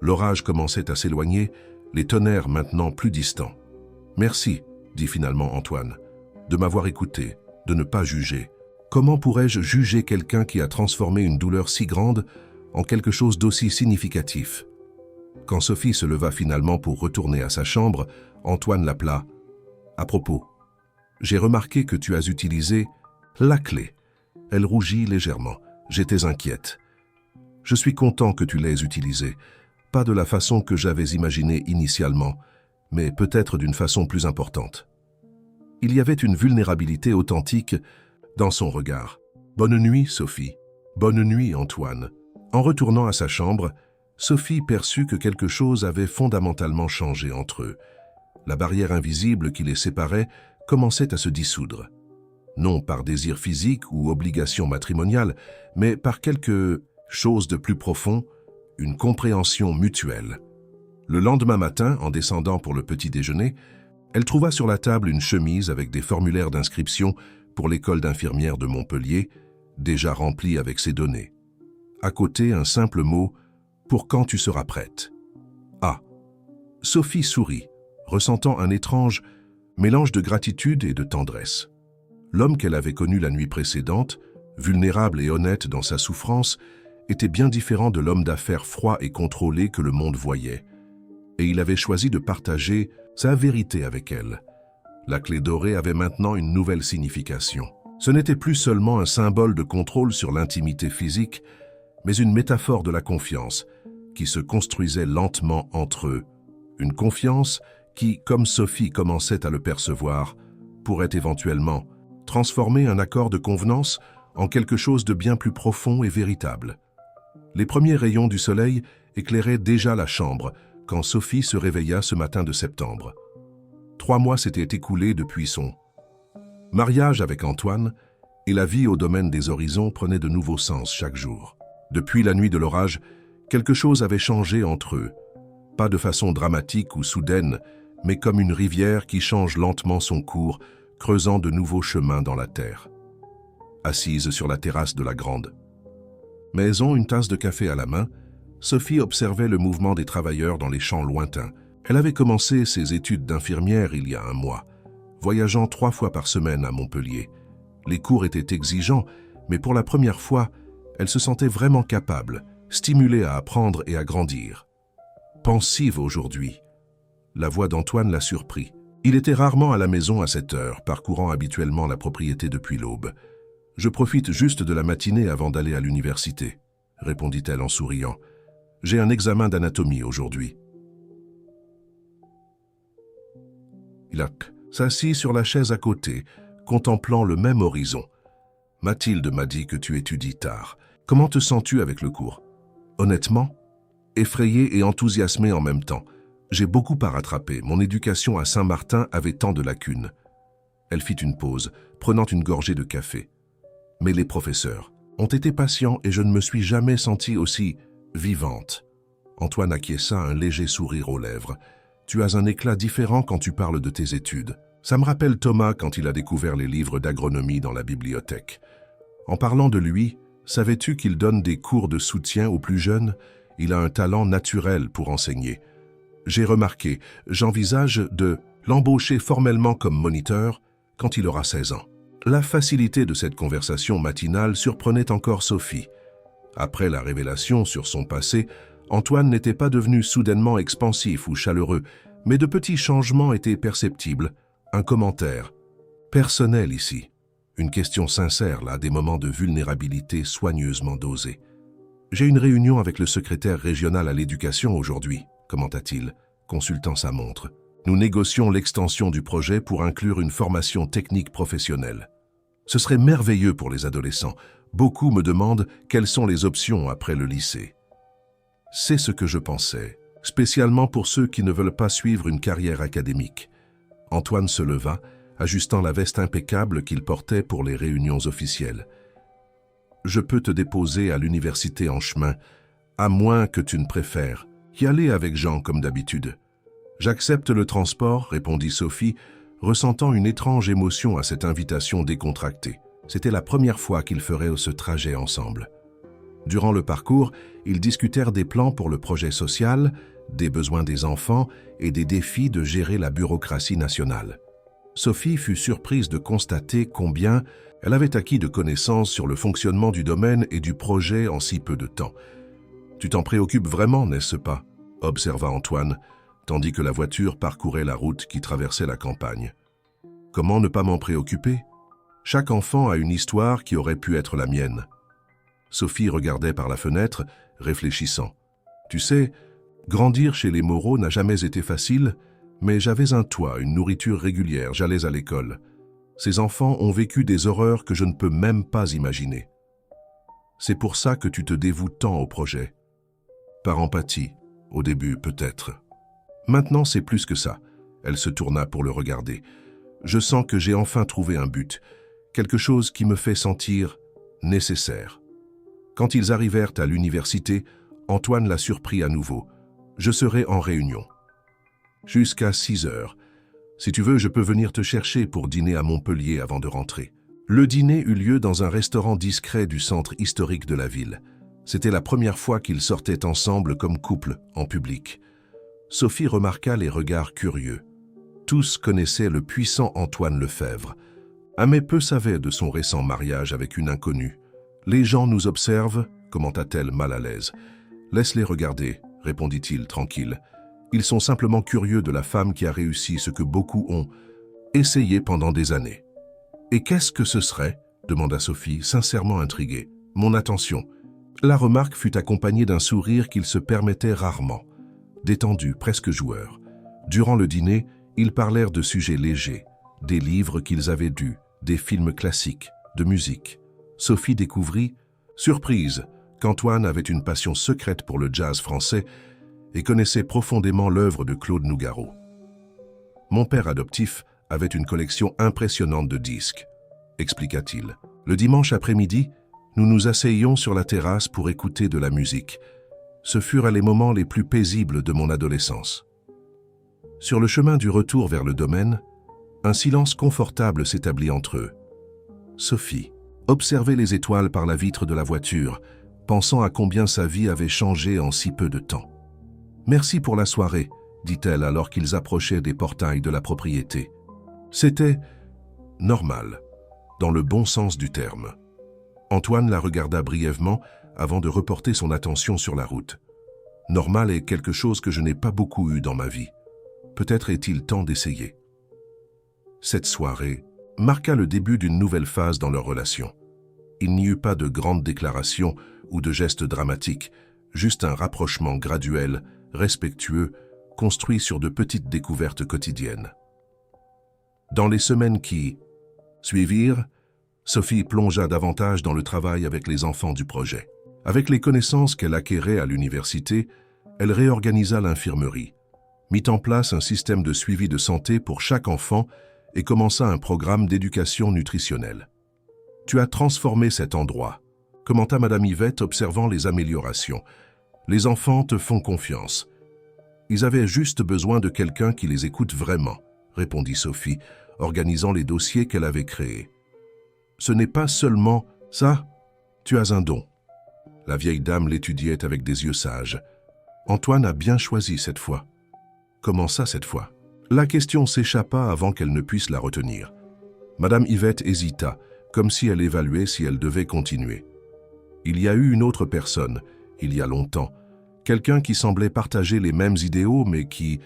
L'orage commençait à s'éloigner, les tonnerres maintenant plus distants. « Merci, dit finalement Antoine, de m'avoir écouté, de ne pas juger. Comment pourrais-je juger quelqu'un qui a transformé une douleur si grande en quelque chose d'aussi significatif ?» Quand Sophie se leva finalement pour retourner à sa chambre, Antoine l'appela. « À propos, j'ai remarqué que tu as utilisé la clé. » Elle rougit légèrement. « J'étais inquiète. Je suis content que tu l'aies utilisée, pas de la façon que j'avais imaginée initialement, mais peut-être d'une façon plus importante. » Il y avait une vulnérabilité authentique dans son regard. « Bonne nuit, Sophie. Bonne nuit, Antoine. » En retournant à sa chambre, Sophie perçut que quelque chose avait fondamentalement changé entre eux. La barrière invisible qui les séparait commençait à se dissoudre. Non par désir physique ou obligation matrimoniale, mais par quelque chose de plus profond, une compréhension mutuelle. Le lendemain matin, en descendant pour le petit déjeuner, elle trouva sur la table une chemise avec des formulaires d'inscription pour l'école d'infirmière de Montpellier, déjà remplie avec ses données. À côté, un simple mot « Pour quand tu seras prête ?» Ah. Sophie sourit, ressentant un étrange mélange de gratitude et de tendresse. L'homme qu'elle avait connu la nuit précédente, vulnérable et honnête dans sa souffrance, était bien différent de l'homme d'affaires froid et contrôlé que le monde voyait. Et il avait choisi de partager sa vérité avec elle. La clé dorée avait maintenant une nouvelle signification. Ce n'était plus seulement un symbole de contrôle sur l'intimité physique, mais une métaphore de la confiance qui se construisait lentement entre eux. Une confiance qui, comme Sophie commençait à le percevoir, pourrait éventuellement transformer un accord de convenance en quelque chose de bien plus profond et véritable. Les premiers rayons du soleil éclairaient déjà la chambre quand Sophie se réveilla ce matin de septembre. 3 mois s'étaient écoulés depuis son mariage avec Antoine et la vie au domaine des horizons prenait de nouveaux sens chaque jour. Depuis la nuit de l'orage, quelque chose avait changé entre eux, pas de façon dramatique ou soudaine, mais comme une rivière qui change lentement son cours, creusant de nouveaux chemins dans la terre. Assise sur la terrasse de la grande maison, une tasse de café à la main, Sophie observait le mouvement des travailleurs dans les champs lointains. Elle avait commencé ses études d'infirmière il y a 1 mois, voyageant 3 fois par semaine à Montpellier. Les cours étaient exigeants, mais pour la première fois, elle se sentait vraiment capable, stimulée à apprendre et à grandir. Pensive aujourd'hui, la voix d'Antoine la surprit. Il était rarement à la maison à cette heure, parcourant habituellement la propriété depuis l'aube. « Je profite juste de la matinée avant d'aller à l'université », répondit-elle en souriant. « J'ai un examen d'anatomie aujourd'hui. » Il s'assit sur la chaise à côté, contemplant le même horizon. « Mathilde m'a dit que tu étudies tard. Comment te sens-tu avec le cours ?»« Honnêtement, effrayée et enthousiasmée en même temps. J'ai beaucoup à rattraper. Mon éducation à Saint-Martin avait tant de lacunes. » Elle fit une pause, prenant une gorgée de café. « Mais les professeurs ont été patients et je ne me suis jamais sentie aussi vivante. » Antoine acquiesça, un léger sourire aux lèvres. « Tu as un éclat différent quand tu parles de tes études. Ça me rappelle Thomas quand il a découvert les livres d'agronomie dans la bibliothèque. En parlant de lui, savais-tu qu'il donne des cours de soutien aux plus jeunes? Il a un talent naturel pour enseigner. J'ai remarqué, j'envisage de l'embaucher formellement comme moniteur quand il aura 16 ans. » La facilité de cette conversation matinale surprenait encore Sophie. Après la révélation sur son passé, Antoine n'était pas devenu soudainement expansif ou chaleureux, mais de petits changements étaient perceptibles. Un commentaire personnel ici, une question sincère là, des moments de vulnérabilité soigneusement dosés. J'ai une réunion avec le secrétaire régional à l'éducation aujourd'hui, commenta-t-il, consultant sa montre. Nous négocions l'extension du projet pour inclure une formation technique professionnelle. Ce serait merveilleux pour les adolescents. Beaucoup me demandent quelles sont les options après le lycée. C'est ce que je pensais, spécialement pour ceux qui ne veulent pas suivre une carrière académique. Antoine se leva, ajustant la veste impeccable qu'il portait pour les réunions officielles. Je peux te déposer à l'université en chemin, à moins que tu ne préfères y aller avec Jean comme d'habitude. J'accepte le transport, répondit Sophie, ressentant une étrange émotion à cette invitation décontractée. C'était la première fois qu'ils feraient ce trajet ensemble. Durant le parcours, ils discutèrent des plans pour le projet social, des besoins des enfants et des défis de gérer la bureaucratie nationale. Sophie fut surprise de constater combien elle avait acquis de connaissances sur le fonctionnement du domaine et du projet en si peu de temps. « Tu t'en préoccupes vraiment, n'est-ce pas ?» observa Antoine, tandis que la voiture parcourait la route qui traversait la campagne. « Comment ne pas m'en préoccuper ? Chaque enfant a une histoire qui aurait pu être la mienne. » Sophie regardait par la fenêtre, réfléchissant. « Tu sais, grandir chez les Moreau n'a jamais été facile, mais j'avais un toit, une nourriture régulière, j'allais à l'école. Ces enfants ont vécu des horreurs que je ne peux même pas imaginer. C'est pour ça que tu te dévoues tant au projet. Par empathie, au début peut-être. Maintenant c'est plus que ça. » Elle se tourna pour le regarder. « Je sens que j'ai enfin trouvé un but, quelque chose qui me fait sentir nécessaire. » Quand ils arrivèrent à l'université, Antoine la surprit à nouveau. « Je serai en réunion. » « Jusqu'à 6 heures. Si tu veux, je peux venir te chercher pour dîner à Montpellier avant de rentrer. » Le dîner eut lieu dans un restaurant discret du centre historique de la ville. C'était la première fois qu'ils sortaient ensemble comme couple, en public. Sophie remarqua les regards curieux. Tous connaissaient le puissant Antoine Lefebvre. Mais peu savaient de son récent mariage avec une inconnue. « Les gens nous observent » commenta-t-elle mal à l'aise. « Laisse-les regarder » répondit-il tranquille. « Ils sont simplement curieux de la femme qui a réussi ce que beaucoup ont essayé pendant des années. »« Et qu'est-ce que ce serait ?» demanda Sophie, sincèrement intriguée. « Mon attention. » La remarque fut accompagnée d'un sourire qu'il se permettait rarement. Détendu, presque joueur. Durant le dîner, ils parlèrent de sujets légers, des livres qu'ils avaient lus, des films classiques, de musique. Sophie découvrit, surprise, qu'Antoine avait une passion secrète pour le jazz français et connaissait profondément l'œuvre de Claude Nougaro. Mon père adoptif avait une collection impressionnante de disques, expliqua-t-il. Le dimanche après-midi, nous nous asseyions sur la terrasse pour écouter de la musique. Ce furent les moments les plus paisibles de mon adolescence. Sur le chemin du retour vers le domaine, un silence confortable s'établit entre eux. Sophie observait les étoiles par la vitre de la voiture, pensant à combien sa vie avait changé en si peu de temps. « Merci pour la soirée », dit-elle alors qu'ils approchaient des portails de la propriété. C'était normal, dans le bon sens du terme. Antoine la regarda brièvement avant de reporter son attention sur la route. Normal est quelque chose que je n'ai pas beaucoup eu dans ma vie. Peut-être est-il temps d'essayer. Cette soirée marqua le début d'une nouvelle phase dans leur relation. Il n'y eut pas de grandes déclarations ou de gestes dramatiques, juste un rapprochement graduel, respectueux, construit sur de petites découvertes quotidiennes. Dans les semaines qui suivirent, Sophie plongea davantage dans le travail avec les enfants du projet. Avec les connaissances qu'elle acquérait à l'université, elle réorganisa l'infirmerie, mit en place un système de suivi de santé pour chaque enfant et commença un programme d'éducation nutritionnelle. « Tu as transformé cet endroit », commenta Madame Yvette observant les améliorations. « Les enfants te font confiance. » « Ils avaient juste besoin de quelqu'un qui les écoute vraiment, » répondit Sophie, organisant les dossiers qu'elle avait créés. « Ce n'est pas seulement ça, tu as un don. » La vieille dame l'étudiait avec des yeux sages. « Antoine a bien choisi cette fois. »« Comment ça cette fois ?» La question s'échappa avant qu'elle ne puisse la retenir. Madame Yvette hésita, comme si elle évaluait si elle devait continuer. Il y a eu une autre personne, il y a longtemps, quelqu'un qui semblait partager les mêmes idéaux mais qui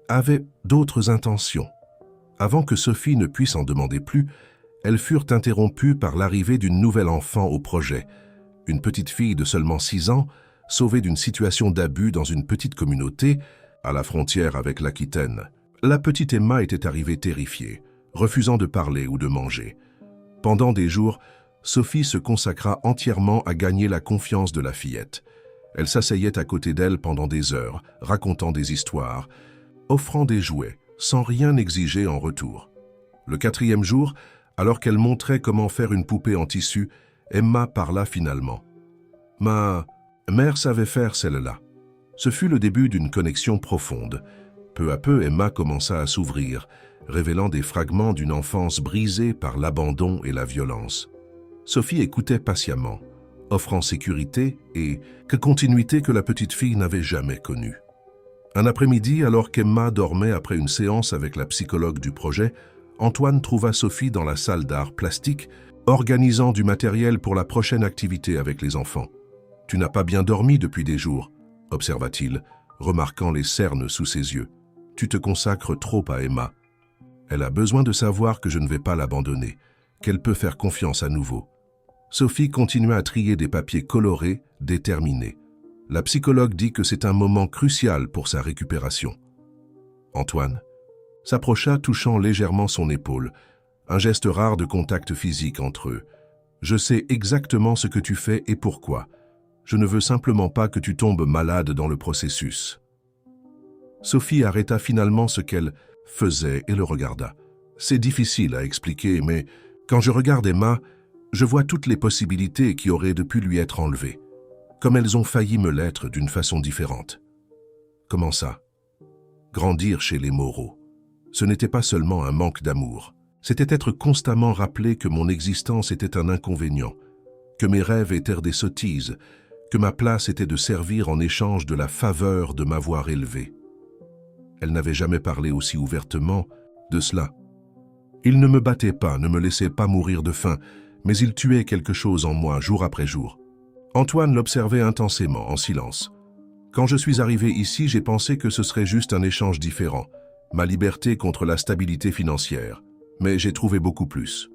avait d'autres intentions. Avant que Sophie ne puisse en demander plus, elles furent interrompues par l'arrivée d'une nouvelle enfant au projet, une petite fille de seulement 6 ans, sauvée d'une situation d'abus dans une petite communauté, à la frontière avec l'Aquitaine. La petite Emma était arrivée terrifiée, refusant de parler ou de manger. Pendant des jours, Sophie se consacra entièrement à gagner la confiance de la fillette. Elle s'asseyait à côté d'elle pendant des heures, racontant des histoires, offrant des jouets, sans rien exiger en retour. Le 4e jour, alors qu'elle montrait comment faire une poupée en tissu, Emma parla finalement. « Ma mère savait faire celle-là. » Ce fut le début d'une connexion profonde. Peu à peu, Emma commença à s'ouvrir, révélant des fragments d'une enfance brisée par l'abandon et la violence. Sophie écoutait patiemment, offrant sécurité et continuité que la petite fille n'avait jamais connue. Un après-midi, alors qu'Emma dormait après une séance avec la psychologue du projet, Antoine trouva Sophie dans la salle d'art plastique, organisant du matériel pour la prochaine activité avec les enfants. « Tu n'as pas bien dormi depuis des jours », observa-t-il, remarquant les cernes sous ses yeux. « Tu te consacres trop à Emma. Elle a besoin de savoir que je ne vais pas l'abandonner, qu'elle peut faire confiance à nouveau. » Sophie continua à trier des papiers colorés, déterminés. La psychologue dit que c'est un moment crucial pour sa récupération. Antoine s'approcha, touchant légèrement son épaule, un geste rare de contact physique entre eux. « Je sais exactement ce que tu fais et pourquoi. Je ne veux simplement pas que tu tombes malade dans le processus. » Sophie arrêta finalement ce qu'elle faisait et le regarda. « C'est difficile à expliquer, mais quand je regarde Emma, je vois toutes les possibilités qui auraient pu lui être enlevées, comme elles ont failli me l'être d'une façon différente. » Comment ça? Grandir chez les Moreau. Ce n'était pas seulement un manque d'amour, c'était être constamment rappelé que mon existence était un inconvénient, que mes rêves étaient des sottises, que ma place était de servir en échange de la faveur de m'avoir élevé. Elle n'avait jamais parlé aussi ouvertement de cela. Il ne me battait pas, ne me laissait pas mourir de faim, mais il tuait quelque chose en moi jour après jour. Antoine l'observait intensément, en silence. Quand je suis arrivé ici, j'ai pensé que ce serait juste un échange différent, ma liberté contre la stabilité financière, mais j'ai trouvé beaucoup plus.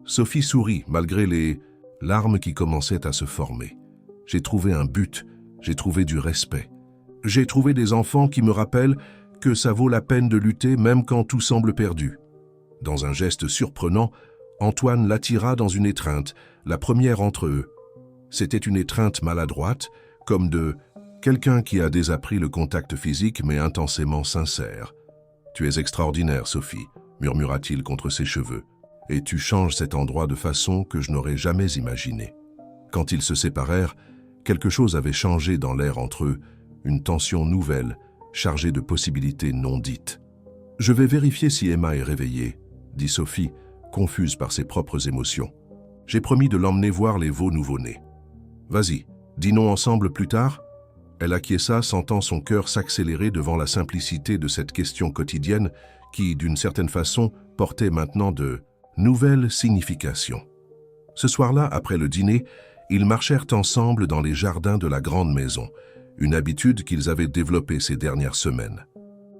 Sophie sourit, malgré les larmes qui commençaient à se former. J'ai trouvé un but, j'ai trouvé du respect. J'ai trouvé des enfants qui me rappellent que ça vaut la peine de lutter même quand tout semble perdu. Dans un geste surprenant, Antoine l'attira dans une étreinte, la première entre eux. C'était une étreinte maladroite, comme de quelqu'un qui a désappris le contact physique mais intensément sincère. « Tu es extraordinaire, Sophie », murmura-t-il contre ses cheveux, « et tu changes cet endroit de façon que je n'aurais jamais imaginée. » Quand ils se séparèrent, quelque chose avait changé dans l'air entre eux, une tension nouvelle, chargée de possibilités non dites. « Je vais vérifier si Emma est réveillée », dit Sophie, confuse par ses propres émotions. « J'ai promis de l'emmener voir les veaux nouveau-nés. Vas-y, dînons ensemble plus tard ?» Elle acquiesça, sentant son cœur s'accélérer devant la simplicité de cette question quotidienne qui, d'une certaine façon, portait maintenant de nouvelles significations. Ce soir-là, après le dîner, ils marchèrent ensemble dans les jardins de la grande maison, une habitude qu'ils avaient développée ces dernières semaines.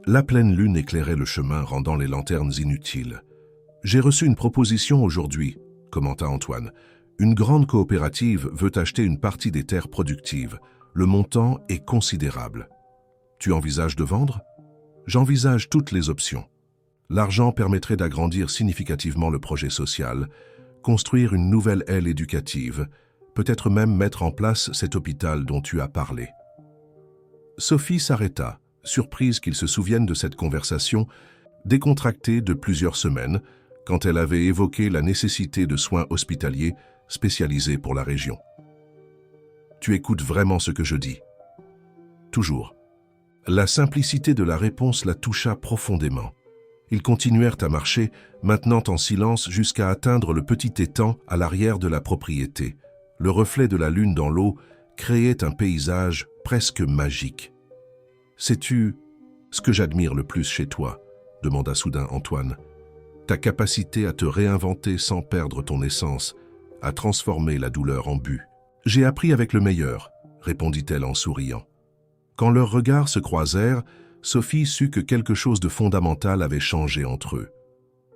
La pleine lune éclairait le chemin, rendant les lanternes inutiles. « J'ai reçu une proposition aujourd'hui, » commenta Antoine. « Une grande coopérative veut acheter une partie des terres productives. Le montant est considérable. Tu envisages de vendre? J'envisage toutes les options. L'argent permettrait d'agrandir significativement le projet social, construire une nouvelle aile éducative, peut-être même mettre en place cet hôpital dont tu as parlé. » Sophie s'arrêta, surprise qu'il se souvienne de cette conversation, décontractée de plusieurs semaines, quand elle avait évoqué la nécessité de soins hospitaliers spécialisés pour la région. « Tu écoutes vraiment ce que je dis ?» Toujours. La simplicité de la réponse la toucha profondément. Ils continuèrent à marcher, maintenant en silence, jusqu'à atteindre le petit étang à l'arrière de la propriété. Le reflet de la lune dans l'eau créait un paysage presque magique. « Sais-tu ce que j'admire le plus chez toi ?» demanda soudain Antoine. « Ta capacité à te réinventer sans perdre ton essence, à transformer la douleur en but. » « J'ai appris avec le meilleur, » répondit-elle en souriant. Quand leurs regards se croisèrent, Sophie sut que quelque chose de fondamental avait changé entre eux.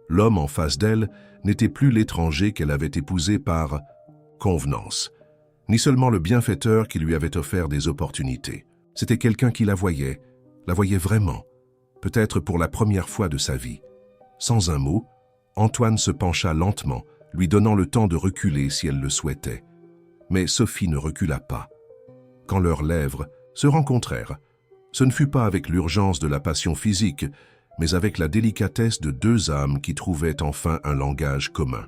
L'homme en face d'elle n'était plus l'étranger qu'elle avait épousé par convenance, ni seulement le bienfaiteur qui lui avait offert des opportunités. C'était quelqu'un qui la voyait vraiment, peut-être pour la première fois de sa vie. Sans un mot, Antoine se pencha lentement, lui donnant le temps de reculer si elle le souhaitait. Mais Sophie ne recula pas. Quand leurs lèvres se rencontrèrent, ce ne fut pas avec l'urgence de la passion physique, mais avec la délicatesse de deux âmes qui trouvaient enfin un langage commun.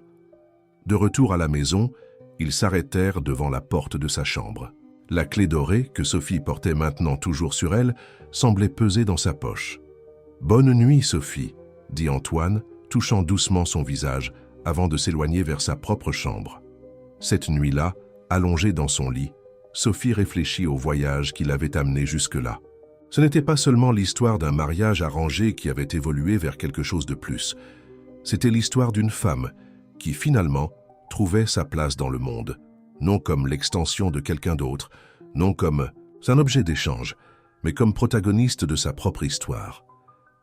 De retour à la maison, ils s'arrêtèrent devant la porte de sa chambre. La clé dorée, que Sophie portait maintenant toujours sur elle, semblait peser dans sa poche. « Bonne nuit, Sophie », dit Antoine, touchant doucement son visage, avant de s'éloigner vers sa propre chambre. Cette nuit-là, allongée dans son lit, Sophie réfléchit au voyage qui l'avait amenée jusque-là. Ce n'était pas seulement l'histoire d'un mariage arrangé qui avait évolué vers quelque chose de plus. C'était l'histoire d'une femme qui, finalement, trouvait sa place dans le monde, non comme l'extension de quelqu'un d'autre, non comme un objet d'échange, mais comme protagoniste de sa propre histoire.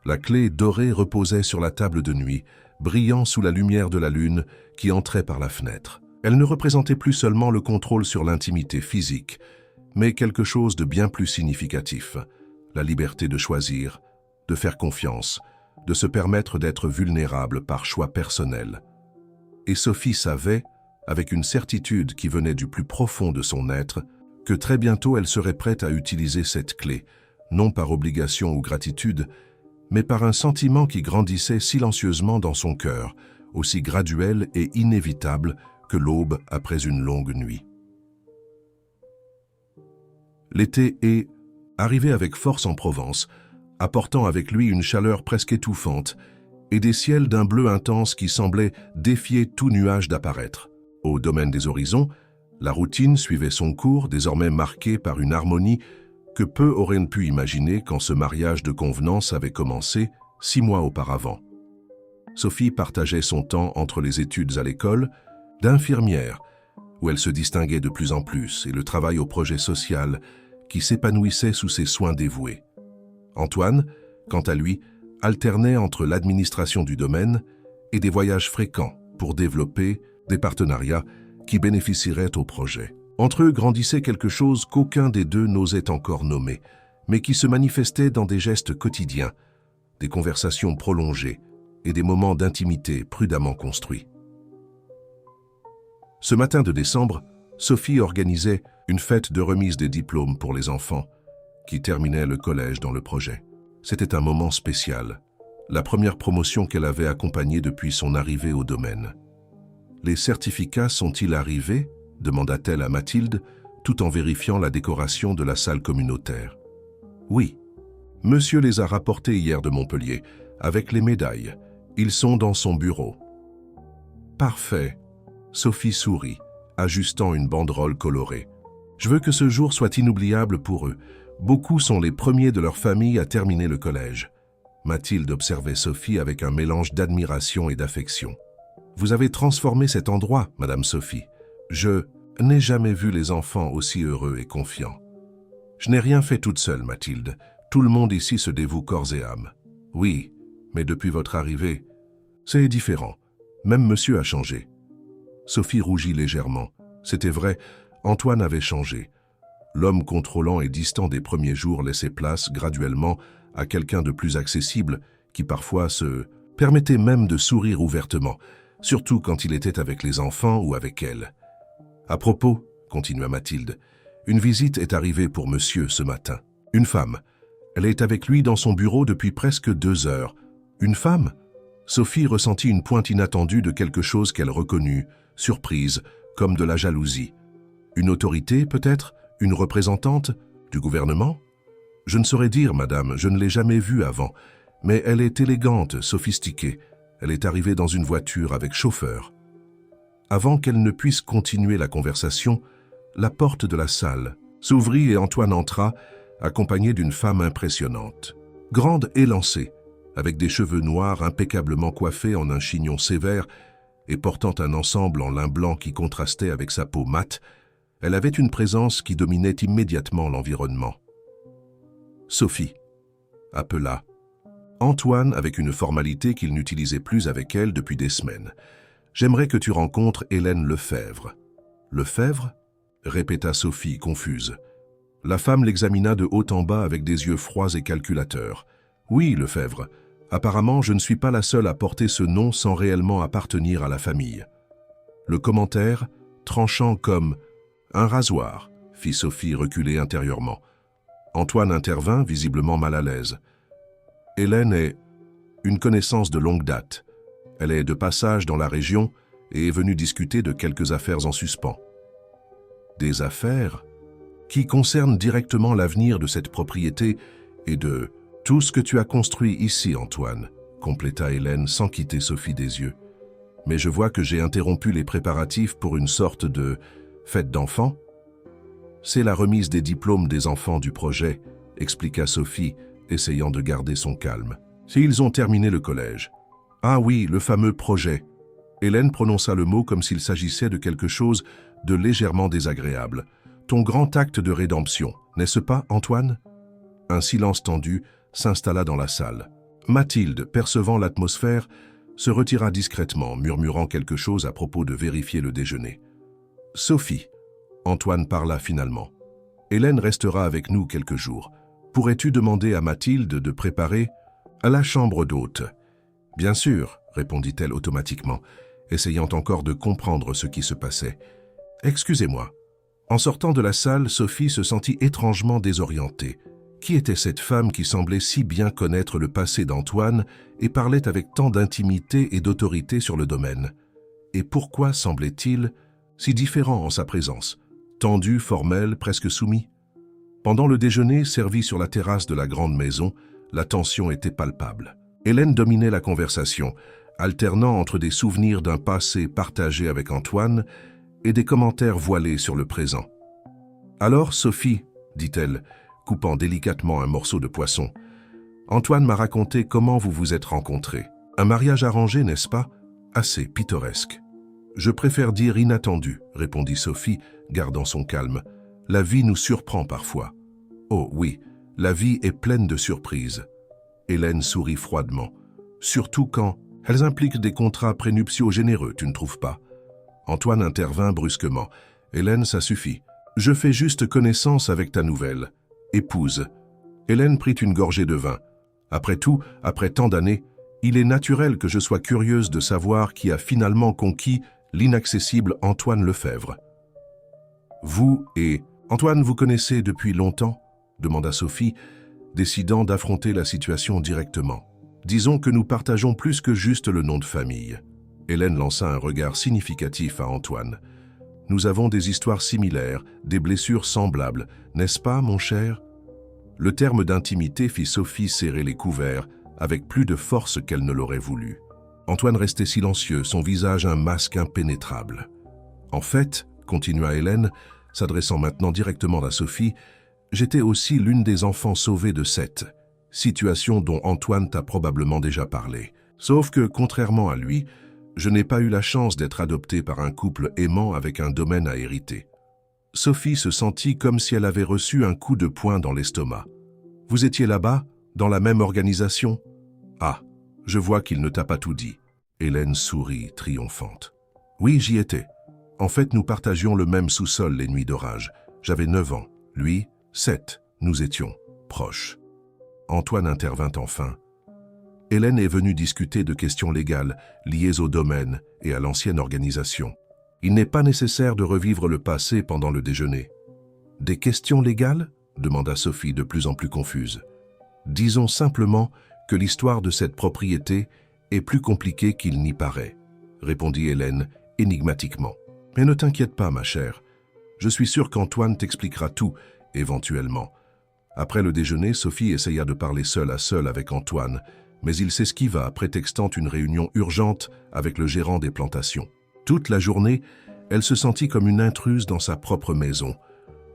La clé dorée reposait sur la table de nuit, brillant sous la lumière de la lune qui entrait par la fenêtre. Elle ne représentait plus seulement le contrôle sur l'intimité physique, mais quelque chose de bien plus significatif. La liberté de choisir, de faire confiance, de se permettre d'être vulnérable par choix personnel. Et Sophie savait, avec une certitude qui venait du plus profond de son être, que très bientôt elle serait prête à utiliser cette clé, non par obligation ou gratitude, mais par un sentiment qui grandissait silencieusement dans son cœur, aussi graduel et inévitable que l'aube après une longue nuit. L'été est arrivé avec force en Provence, apportant avec lui une chaleur presque étouffante et des ciels d'un bleu intense qui semblaient défier tout nuage d'apparaître. Au domaine des horizons, la routine suivait son cours, désormais marqué par une harmonie que peu auraient pu imaginer quand ce mariage de convenance avait commencé 6 mois auparavant. Sophie partageait son temps entre les études à l'école d'infirmière, où elle se distinguait de plus en plus, et le travail au projet social qui s'épanouissait sous ses soins dévoués. Antoine, quant à lui, alternait entre l'administration du domaine et des voyages fréquents pour développer des partenariats qui bénéficieraient au projet. Entre eux grandissait quelque chose qu'aucun des deux n'osait encore nommer, mais qui se manifestait dans des gestes quotidiens, des conversations prolongées et des moments d'intimité prudemment construits. Ce matin de décembre, Sophie organisait une fête de remise des diplômes pour les enfants qui terminaient le collège dans le projet. C'était un moment spécial, la première promotion qu'elle avait accompagnée depuis son arrivée au domaine. « Les certificats sont-ils arrivés ?» demanda-t-elle à Mathilde, tout en vérifiant la décoration de la salle communautaire. « Oui. Monsieur les a rapportés hier de Montpellier, avec les médailles. Ils sont dans son bureau. »« Parfait. » Sophie sourit, ajustant une banderole colorée. « Je veux que ce jour soit inoubliable pour eux. Beaucoup sont les premiers de leur famille à terminer le collège. » Mathilde observait Sophie avec un mélange d'admiration et d'affection. « Vous avez transformé cet endroit, Madame Sophie. Je n'ai jamais vu les enfants aussi heureux et confiants. »« Je n'ai rien fait toute seule, Mathilde. Tout le monde ici se dévoue corps et âme. »« Oui, mais depuis votre arrivée, c'est différent. Même monsieur a changé. » Sophie rougit légèrement. C'était vrai, Antoine avait changé. L'homme contrôlant et distant des premiers jours laissait place graduellement à quelqu'un de plus accessible qui parfois se permettait même de sourire ouvertement, surtout quand il était avec les enfants ou avec elle. « À propos, » continua Mathilde, « une visite est arrivée pour monsieur ce matin. Une femme. Elle est avec lui dans son bureau depuis presque 2 heures. Une femme ?» Sophie ressentit une pointe inattendue de quelque chose qu'elle reconnut, surprise, comme de la jalousie. Une autorité, peut-être? Une représentante? Du gouvernement? Je ne saurais dire, madame, je ne l'ai jamais vue avant, mais elle est élégante, sophistiquée. Elle est arrivée dans une voiture avec chauffeur. Avant qu'elle ne puisse continuer la conversation, la porte de la salle s'ouvrit et Antoine entra, accompagné d'une femme impressionnante. Grande élancée, avec des cheveux noirs impeccablement coiffés en un chignon sévère et portant un ensemble en lin blanc qui contrastait avec sa peau mate, elle avait une présence qui dominait immédiatement l'environnement. « Sophie » appela Antoine avec une formalité qu'il n'utilisait plus avec elle depuis des semaines. « J'aimerais que tu rencontres Hélène Lefebvre. »« Lefebvre » répéta Sophie, confuse. La femme l'examina de haut en bas avec des yeux froids et calculateurs. Oui, Lefebvre, apparemment je ne suis pas la seule à porter ce nom sans réellement appartenir à la famille. Le commentaire, tranchant comme « un rasoir », fit Sophie reculer intérieurement. Antoine intervint, visiblement mal à l'aise. Hélène est une connaissance de longue date. Elle est de passage dans la région et est venue discuter de quelques affaires en suspens. Des affaires qui concernent directement l'avenir de cette propriété et de tout ce que tu as construit ici, Antoine, compléta Hélène sans quitter Sophie des yeux. Mais je vois que j'ai interrompu les préparatifs pour une sorte de fête d'enfants. C'est la remise des diplômes des enfants du projet, expliqua Sophie, essayant de garder son calme. S'ils ont terminé le collège. Ah oui, le fameux projet. Hélène prononça le mot comme s'il s'agissait de quelque chose de légèrement désagréable. Ton grand acte de rédemption, n'est-ce pas, Antoine? Un silence tendu s'installa dans la salle. Mathilde, percevant l'atmosphère, se retira discrètement, murmurant quelque chose à propos de vérifier le déjeuner. Sophie, Antoine parla finalement. Hélène restera avec nous quelques jours. Pourrais-tu demander à Mathilde de préparer à la chambre d'hôte? Bien sûr, répondit-elle automatiquement, essayant encore de comprendre ce qui se passait. Excusez-moi. En sortant de la salle, Sophie se sentit étrangement désorientée. Qui était cette femme qui semblait si bien connaître le passé d'Antoine et parlait avec tant d'intimité et d'autorité sur le domaine? Et pourquoi semblait-il si différent en sa présence, tendu, formel, presque soumis? Pendant le déjeuner servi sur la terrasse de la grande maison, la tension était palpable. Hélène dominait la conversation, alternant entre des souvenirs d'un passé partagé avec Antoine et des commentaires voilés sur le présent. « Alors, Sophie, dit-elle, coupant délicatement un morceau de poisson, Antoine m'a raconté comment vous vous êtes rencontrés. Un mariage arrangé, n'est-ce pas? Assez pittoresque. Je préfère dire inattendu, répondit Sophie, gardant son calme. La vie nous surprend parfois. Oh oui, la vie est pleine de surprises. Hélène sourit froidement. Surtout quand elles impliquent des contrats prénuptiaux généreux, tu ne trouves pas? Antoine intervint brusquement. Hélène, ça suffit. Je fais juste connaissance avec ta nouvelle épouse. Hélène prit une gorgée de vin. Après tout, après tant d'années, il est naturel que je sois curieuse de savoir qui a finalement conquis l'inaccessible Antoine Lefebvre. Vous et Antoine vous connaissez depuis longtemps? Demanda Sophie, décidant d'affronter la situation directement. Disons que nous partageons plus que juste le nom de famille. Hélène lança un regard significatif à Antoine. Nous avons des histoires similaires, des blessures semblables, n'est-ce pas, mon cher? Le terme d'intimité fit Sophie serrer les couverts, avec plus de force qu'elle ne l'aurait voulu. Antoine restait silencieux, son visage un masque impénétrable. En fait, continua Hélène, s'adressant maintenant directement à Sophie, j'étais aussi l'une des enfants sauvés de Seth, situation dont Antoine t'a probablement déjà parlé. Sauf que, contrairement à lui, je n'ai pas eu la chance d'être adoptée par un couple aimant avec un domaine à hériter. Sophie se sentit comme si elle avait reçu un coup de poing dans l'estomac. Vous étiez là-bas, dans la même organisation? Ah, je vois qu'il ne t'a pas tout dit. Hélène sourit, triomphante. Oui, j'y étais. En fait, nous partagions le même sous-sol les nuits d'orage. J'avais 9 ans. Lui, 7. Nous étions proches. Antoine intervint enfin. Hélène est venue discuter de questions légales liées au domaine et à l'ancienne organisation. Il n'est pas nécessaire de revivre le passé pendant le déjeuner. Des questions légales? Demanda Sophie de plus en plus confuse. Disons simplement que l'histoire de cette propriété est plus compliquée qu'il n'y paraît, répondit Hélène énigmatiquement. Mais ne t'inquiète pas, ma chère. Je suis sûre qu'Antoine t'expliquera tout, éventuellement. Après le déjeuner, Sophie essaya de parler seule à seule avec Antoine, mais il s'esquiva, prétextant une réunion urgente avec le gérant des plantations. Toute la journée, elle se sentit comme une intruse dans sa propre maison,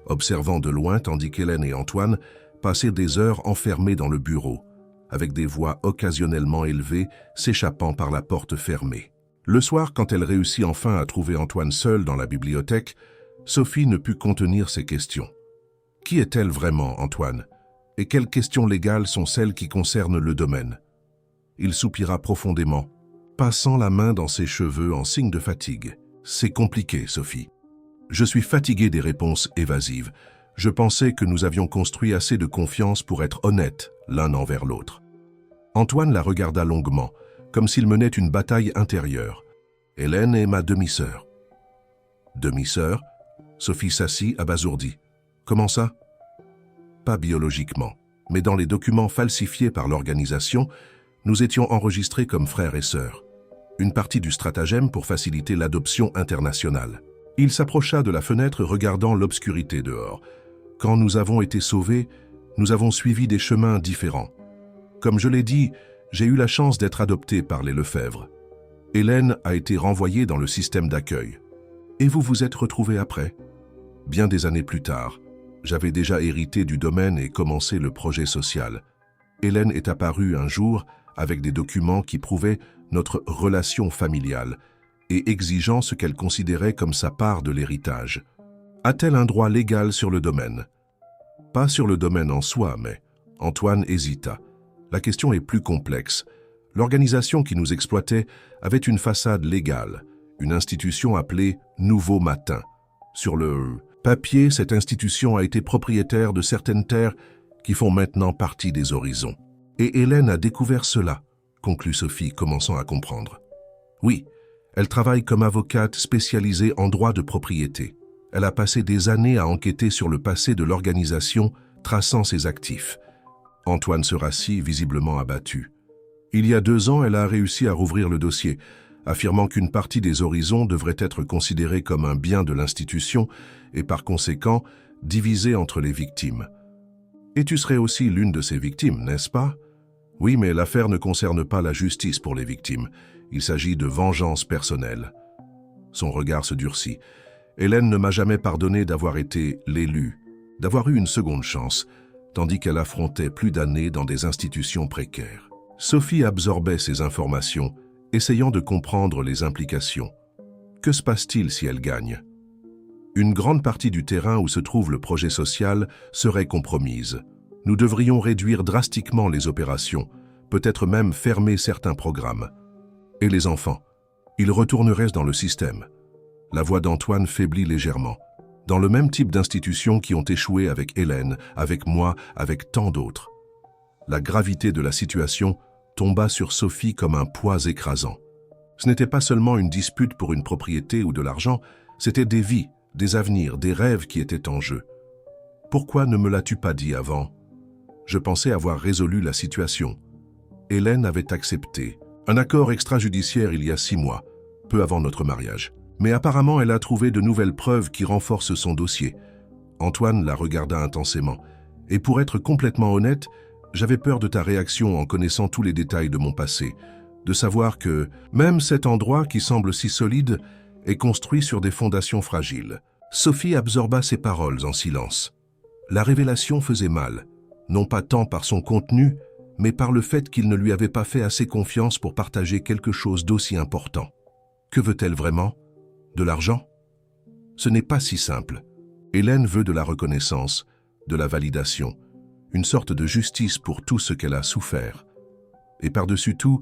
observant de loin tandis qu'Hélène et Antoine passaient des heures enfermés dans le bureau, avec des voix occasionnellement élevées s'échappant par la porte fermée. Le soir, quand elle réussit enfin à trouver Antoine seul dans la bibliothèque, Sophie ne put contenir ses questions. Qui est-elle vraiment, Antoine? Et quelles questions légales sont celles qui concernent le domaine? Il soupira profondément, passant la main dans ses cheveux en signe de fatigue. C'est compliqué, Sophie. Je suis fatigué des réponses évasives. Je pensais que nous avions construit assez de confiance pour être honnêtes l'un envers l'autre. Antoine la regarda longuement, comme s'il menait une bataille intérieure. Hélène est ma demi-sœur. Demi-sœur? Sophie s'assit abasourdie. Comment ça? Pas biologiquement, mais dans les documents falsifiés par l'organisation, nous étions enregistrés comme frères et sœurs. Une partie du stratagème pour faciliter l'adoption internationale. Il s'approcha de la fenêtre regardant l'obscurité dehors. Quand nous avons été sauvés, nous avons suivi des chemins différents. Comme je l'ai dit, j'ai eu la chance d'être adopté par les Lefebvre. Hélène a été renvoyée dans le système d'accueil. Et vous vous êtes retrouvés après? Bien des années plus tard, j'avais déjà hérité du domaine et commencé le projet social. Hélène est apparue un jour avec des documents qui prouvaient notre relation familiale et exigeant ce qu'elle considérait comme sa part de l'héritage. A-t-elle un droit légal sur le domaine? Pas sur le domaine en soi, mais Antoine hésita. La question est plus complexe. L'organisation qui nous exploitait avait une façade légale, une institution appelée Nouveau Matin. Sur le papier, cette institution a été propriétaire de certaines terres qui font maintenant partie des horizons. Et Hélène a découvert cela, conclut Sophie, commençant à comprendre. Oui, elle travaille comme avocate spécialisée en droit de propriété. Elle a passé des années à enquêter sur le passé de l'organisation, traçant ses actifs. Antoine se rassit, visiblement abattu. Il y a 2 ans, elle a réussi à rouvrir le dossier, affirmant qu'une partie des horizons devrait être considérée comme un bien de l'institution et par conséquent divisée entre les victimes. Et tu serais aussi l'une de ces victimes, n'est-ce pas? Oui, mais l'affaire ne concerne pas la justice pour les victimes. Il s'agit de vengeance personnelle. Son regard se durcit. Hélène ne m'a jamais pardonné d'avoir été l'élu, d'avoir eu une seconde chance, tandis qu'elle affrontait plus d'années dans des institutions précaires. Sophie absorbait ces informations, essayant de comprendre les implications. Que se passe-t-il si elle gagne? Une grande partie du terrain où se trouve le projet social serait compromise. Nous devrions réduire drastiquement les opérations, peut-être même fermer certains programmes. Et les enfants? Ils retourneraient dans le système. La voix d'Antoine faiblit légèrement. Dans le même type d'institutions qui ont échoué avec Hélène, avec moi, avec tant d'autres. La gravité de la situation tomba sur Sophie comme un poids écrasant. Ce n'était pas seulement une dispute pour une propriété ou de l'argent, c'était des vies, des avenirs, des rêves qui étaient en jeu. Pourquoi ne me l'as-tu pas dit avant? Je pensais avoir résolu la situation. Hélène avait accepté. Un accord extrajudiciaire il y a 6 mois, peu avant notre mariage. Mais apparemment, elle a trouvé de nouvelles preuves qui renforcent son dossier. Antoine la regarda intensément. Et pour être complètement honnête, j'avais peur de ta réaction en connaissant tous les détails de mon passé, de savoir que même cet endroit qui semble si solide est construit sur des fondations fragiles. Sophie absorba ses paroles en silence. La révélation faisait mal, non pas tant par son contenu, mais par le fait qu'il ne lui avait pas fait assez confiance pour partager quelque chose d'aussi important. Que veut-elle vraiment? De l'argent? Ce n'est pas si simple. Hélène veut de la reconnaissance, de la validation, une sorte de justice pour tout ce qu'elle a souffert. Et par-dessus tout,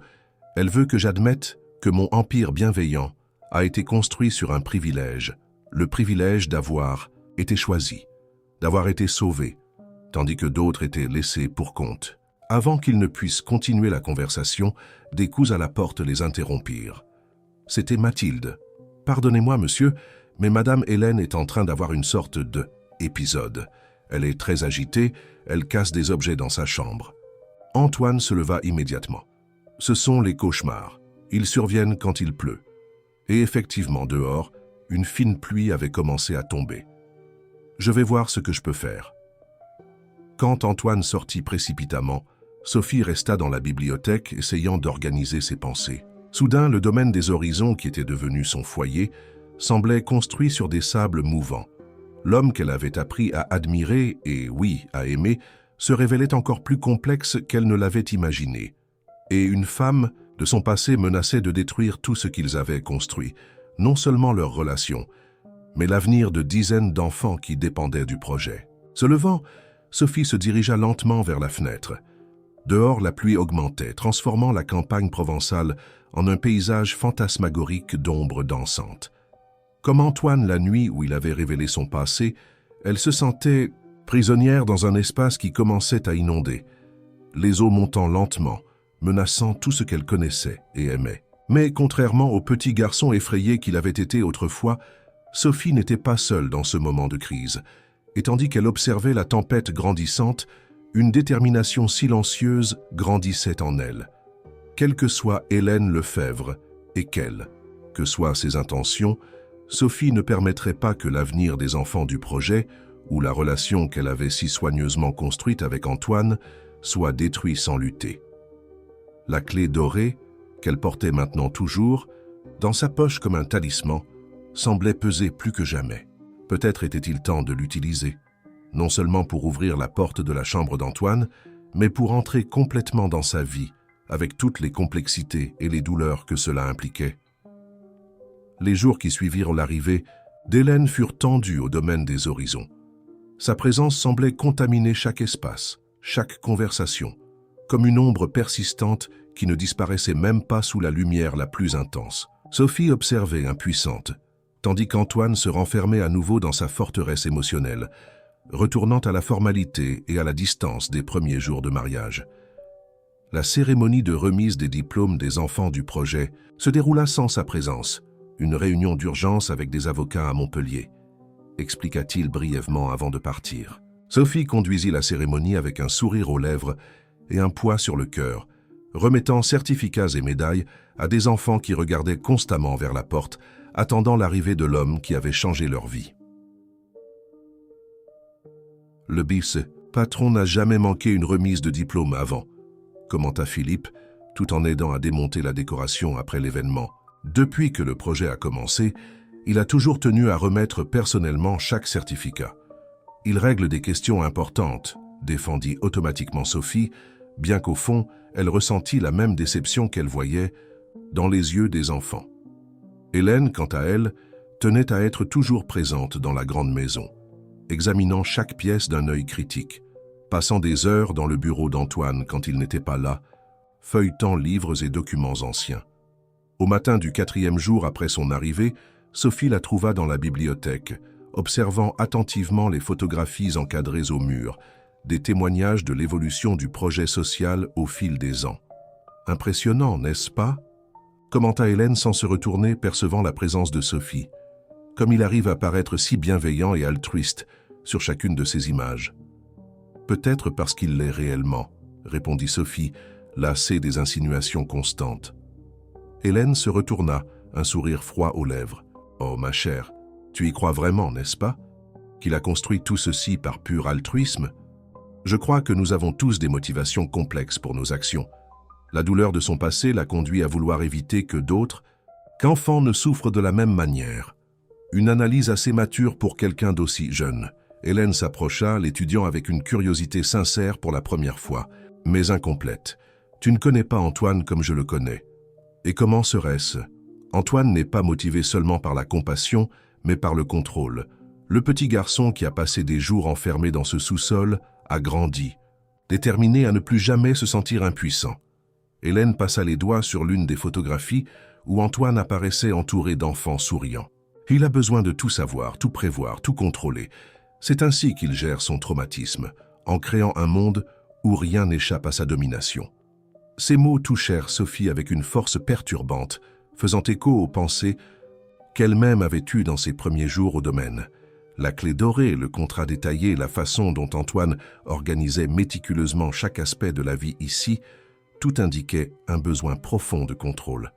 elle veut que j'admette que mon empire bienveillant a été construit sur un privilège, le privilège d'avoir été choisi, d'avoir été sauvé, tandis que d'autres étaient laissés pour compte. Avant qu'ils ne puissent continuer la conversation, des coups à la porte les interrompirent. C'était Mathilde. « Pardonnez-moi, monsieur, mais Madame Hélène est en train d'avoir une sorte de épisode. Elle est très agitée, elle casse des objets dans sa chambre. » Antoine se leva immédiatement. Ce sont les cauchemars. Ils surviennent quand il pleut. Et effectivement, dehors, une fine pluie avait commencé à tomber. Je vais voir ce que je peux faire. Quand Antoine sortit précipitamment, Sophie resta dans la bibliothèque, essayant d'organiser ses pensées. Soudain, le domaine des horizons, qui était devenu son foyer, semblait construit sur des sables mouvants. L'homme qu'elle avait appris à admirer et, oui, à aimer, se révélait encore plus complexe qu'elle ne l'avait imaginé. Et une femme de son passé menaçait de détruire tout ce qu'ils avaient construit, non seulement leur relation, mais l'avenir de dizaines d'enfants qui dépendaient du projet. Se levant, Sophie se dirigea lentement vers la fenêtre. Dehors, la pluie augmentait, transformant la campagne provençale en un paysage fantasmagorique d'ombres dansantes. Comme Antoine la nuit où il avait révélé son passé, elle se sentait prisonnière dans un espace qui commençait à inonder, les eaux montant lentement, menaçant tout ce qu'elle connaissait et aimait. Mais contrairement au petit garçon effrayé qu'il avait été autrefois, Sophie n'était pas seule dans ce moment de crise, et tandis qu'elle observait la tempête grandissante, une détermination silencieuse grandissait en elle. Quelle que soit Hélène Lefebvre, et quelles que soient ses intentions, Sophie ne permettrait pas que l'avenir des enfants du projet, ou la relation qu'elle avait si soigneusement construite avec Antoine, soit détruit sans lutter. La clé dorée, qu'elle portait maintenant toujours, dans sa poche comme un talisman, semblait peser plus que jamais. Peut-être était-il temps de l'utiliser, non seulement pour ouvrir la porte de la chambre d'Antoine, mais pour entrer complètement dans sa vie, avec toutes les complexités et les douleurs que cela impliquait. Les jours qui suivirent l'arrivée d'Hélène furent tendus au domaine des horizons. Sa présence semblait contaminer chaque espace, chaque conversation, comme une ombre persistante qui ne disparaissait même pas sous la lumière la plus intense. Sophie observait impuissante, tandis qu'Antoine se renfermait à nouveau dans sa forteresse émotionnelle, retournant à la formalité et à la distance des premiers jours de mariage. La cérémonie de remise des diplômes des enfants du projet se déroula sans sa présence, une réunion d'urgence avec des avocats à Montpellier, expliqua-t-il brièvement avant de partir. Sophie conduisit la cérémonie avec un sourire aux lèvres et un poids sur le cœur, remettant certificats et médailles à des enfants qui regardaient constamment vers la porte, attendant l'arrivée de l'homme qui avait changé leur vie. Le bis, patron n'a jamais manqué une remise de diplôme avant, commenta Philippe, tout en aidant à démonter la décoration après l'événement. Depuis que le projet a commencé, il a toujours tenu à remettre personnellement chaque certificat. Il règle des questions importantes, défendit automatiquement Sophie, bien qu'au fond, elle ressentit la même déception qu'elle voyait dans les yeux des enfants. Hélène, quant à elle, tenait à être toujours présente dans la grande maison, examinant chaque pièce d'un œil critique, passant des heures dans le bureau d'Antoine quand il n'était pas là, feuilletant livres et documents anciens. Au matin du 4e jour après son arrivée, Sophie la trouva dans la bibliothèque, observant attentivement les photographies encadrées au mur, des témoignages de l'évolution du projet social au fil des ans. Impressionnant, n'est-ce pas? Commenta Hélène sans se retourner, percevant la présence de Sophie. Comme il arrive à paraître si bienveillant et altruiste sur chacune de ces images. Peut-être parce qu'il l'est réellement, répondit Sophie, lassée des insinuations constantes. Hélène se retourna, un sourire froid aux lèvres. « Oh, ma chère, tu y crois vraiment, n'est-ce pas? Qu'il a construit tout ceci par pur altruisme? Je crois que nous avons tous des motivations complexes pour nos actions. La douleur de son passé l'a conduit à vouloir éviter que d'autres, qu'enfants ne souffrent de la même manière. Une analyse assez mature pour quelqu'un d'aussi jeune. » Hélène s'approcha, l'étudiant avec une curiosité sincère pour la première fois, mais incomplète. « Tu ne connais pas Antoine comme je le connais. Et comment serait-ce? Antoine n'est pas motivé seulement par la compassion, mais par le contrôle. Le petit garçon qui a passé des jours enfermé dans ce sous-sol a grandi, déterminé à ne plus jamais se sentir impuissant. » Hélène passa les doigts sur l'une des photographies où Antoine apparaissait entouré d'enfants souriants. Il a besoin de tout savoir, tout prévoir, tout contrôler. C'est ainsi qu'il gère son traumatisme, en créant un monde où rien n'échappe à sa domination. Ces mots touchèrent Sophie avec une force perturbante, faisant écho aux pensées qu'elle-même avait eues dans ses premiers jours au domaine. La clé dorée, le contrat détaillé, la façon dont Antoine organisait méticuleusement chaque aspect de la vie ici, tout indiquait un besoin profond de contrôle.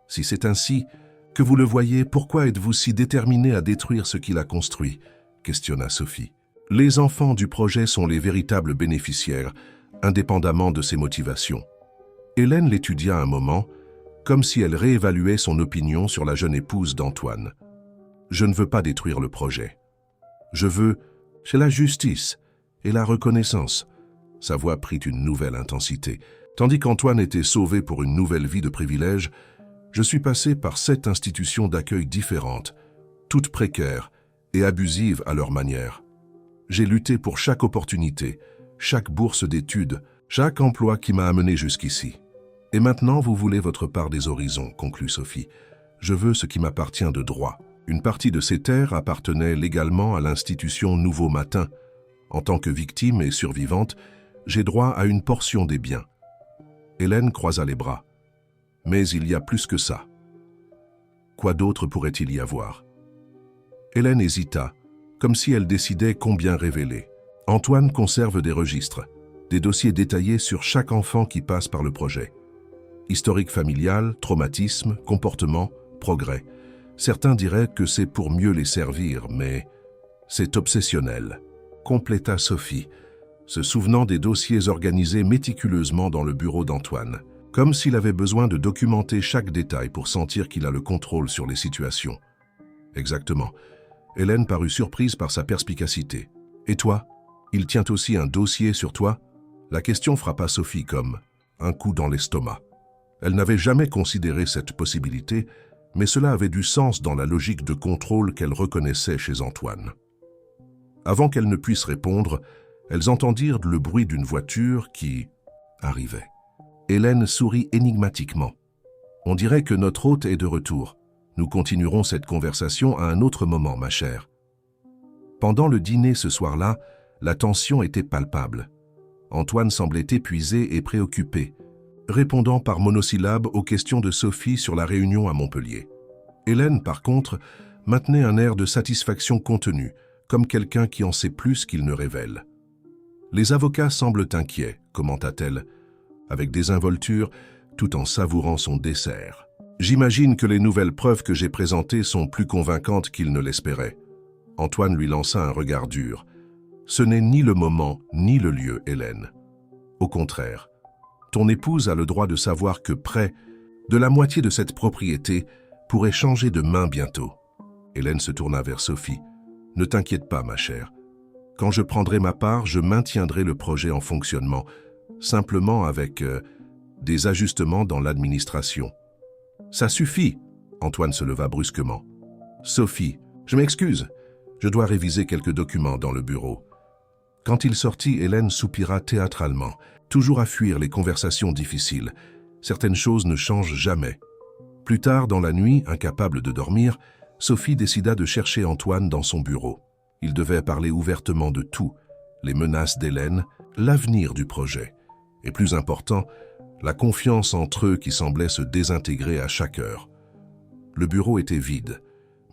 Si c'est ainsi que vous le voyez, pourquoi êtes-vous si déterminé à détruire ce qu'il a construit? Questionna Sophie. Les enfants du projet sont les véritables bénéficiaires, indépendamment de ses motivations. Hélène l'étudia un moment, comme si elle réévaluait son opinion sur la jeune épouse d'Antoine. Je ne veux pas détruire le projet. Je veux, c'est la justice et la reconnaissance. Sa voix prit une nouvelle intensité. Tandis qu'Antoine était sauvé pour une nouvelle vie de privilèges, je suis passé par 7 institutions d'accueil différentes, toutes précaires et abusives à leur manière. J'ai lutté pour chaque opportunité, chaque bourse d'études, chaque emploi qui m'a amené jusqu'ici. Et maintenant, vous voulez votre part des horizons, conclut Sophie. Je veux ce qui m'appartient de droit. Une partie de ces terres appartenait légalement à l'institution Nouveau Matin. En tant que victime et survivante, j'ai droit à une portion des biens. Hélène croisa les bras. Mais il y a plus que ça. Quoi d'autre pourrait-il y avoir? Hélène hésita, comme si elle décidait combien révéler. Antoine conserve des registres, des dossiers détaillés sur chaque enfant qui passe par le projet. Historique familial, traumatisme, comportement, progrès. Certains diraient que c'est pour mieux les servir, mais c'est obsessionnel, compléta Sophie, se souvenant des dossiers organisés méticuleusement dans le bureau d'Antoine, comme s'il avait besoin de documenter chaque détail pour sentir qu'il a le contrôle sur les situations. Exactement. Hélène parut surprise par sa perspicacité. « Et toi? Il tient aussi un dossier sur toi ?» La question frappa Sophie comme un coup dans l'estomac. Elle n'avait jamais considéré cette possibilité, mais cela avait du sens dans la logique de contrôle qu'elle reconnaissait chez Antoine. Avant qu'elle ne puisse répondre, elles entendirent le bruit d'une voiture qui arrivait. Hélène sourit énigmatiquement. « On dirait que notre hôte est de retour. Nous continuerons cette conversation à un autre moment, ma chère. » Pendant le dîner ce soir-là, la tension était palpable. Antoine semblait épuisé et préoccupé, répondant par monosyllabes aux questions de Sophie sur la réunion à Montpellier. Hélène, par contre, maintenait un air de satisfaction contenue, comme quelqu'un qui en sait plus qu'il ne révèle. « Les avocats semblent inquiets », commenta-t-elle, avec désinvolture, tout en savourant son dessert. « J'imagine que les nouvelles preuves que j'ai présentées sont plus convaincantes qu'ils ne l'espéraient. » Antoine lui lança un regard dur. « Ce n'est ni le moment, ni le lieu, Hélène. Au contraire, ton épouse a le droit de savoir que près de la moitié de cette propriété pourrait changer de main bientôt. » Hélène se tourna vers Sophie. « Ne t'inquiète pas, ma chère. Quand je prendrai ma part, je maintiendrai le projet en fonctionnement, simplement avec des ajustements dans l'administration. »« Ça suffit !» Antoine se leva brusquement. « Sophie, je m'excuse. Je dois réviser quelques documents dans le bureau. » Quand il sortit, Hélène soupira théâtralement, toujours à fuir les conversations difficiles. Certaines choses ne changent jamais. Plus tard dans la nuit, incapable de dormir, Sophie décida de chercher Antoine dans son bureau. Il devait parler ouvertement de tout, les menaces d'Hélène, l'avenir du projet. Et plus important, la confiance entre eux qui semblait se désintégrer à chaque heure. Le bureau était vide,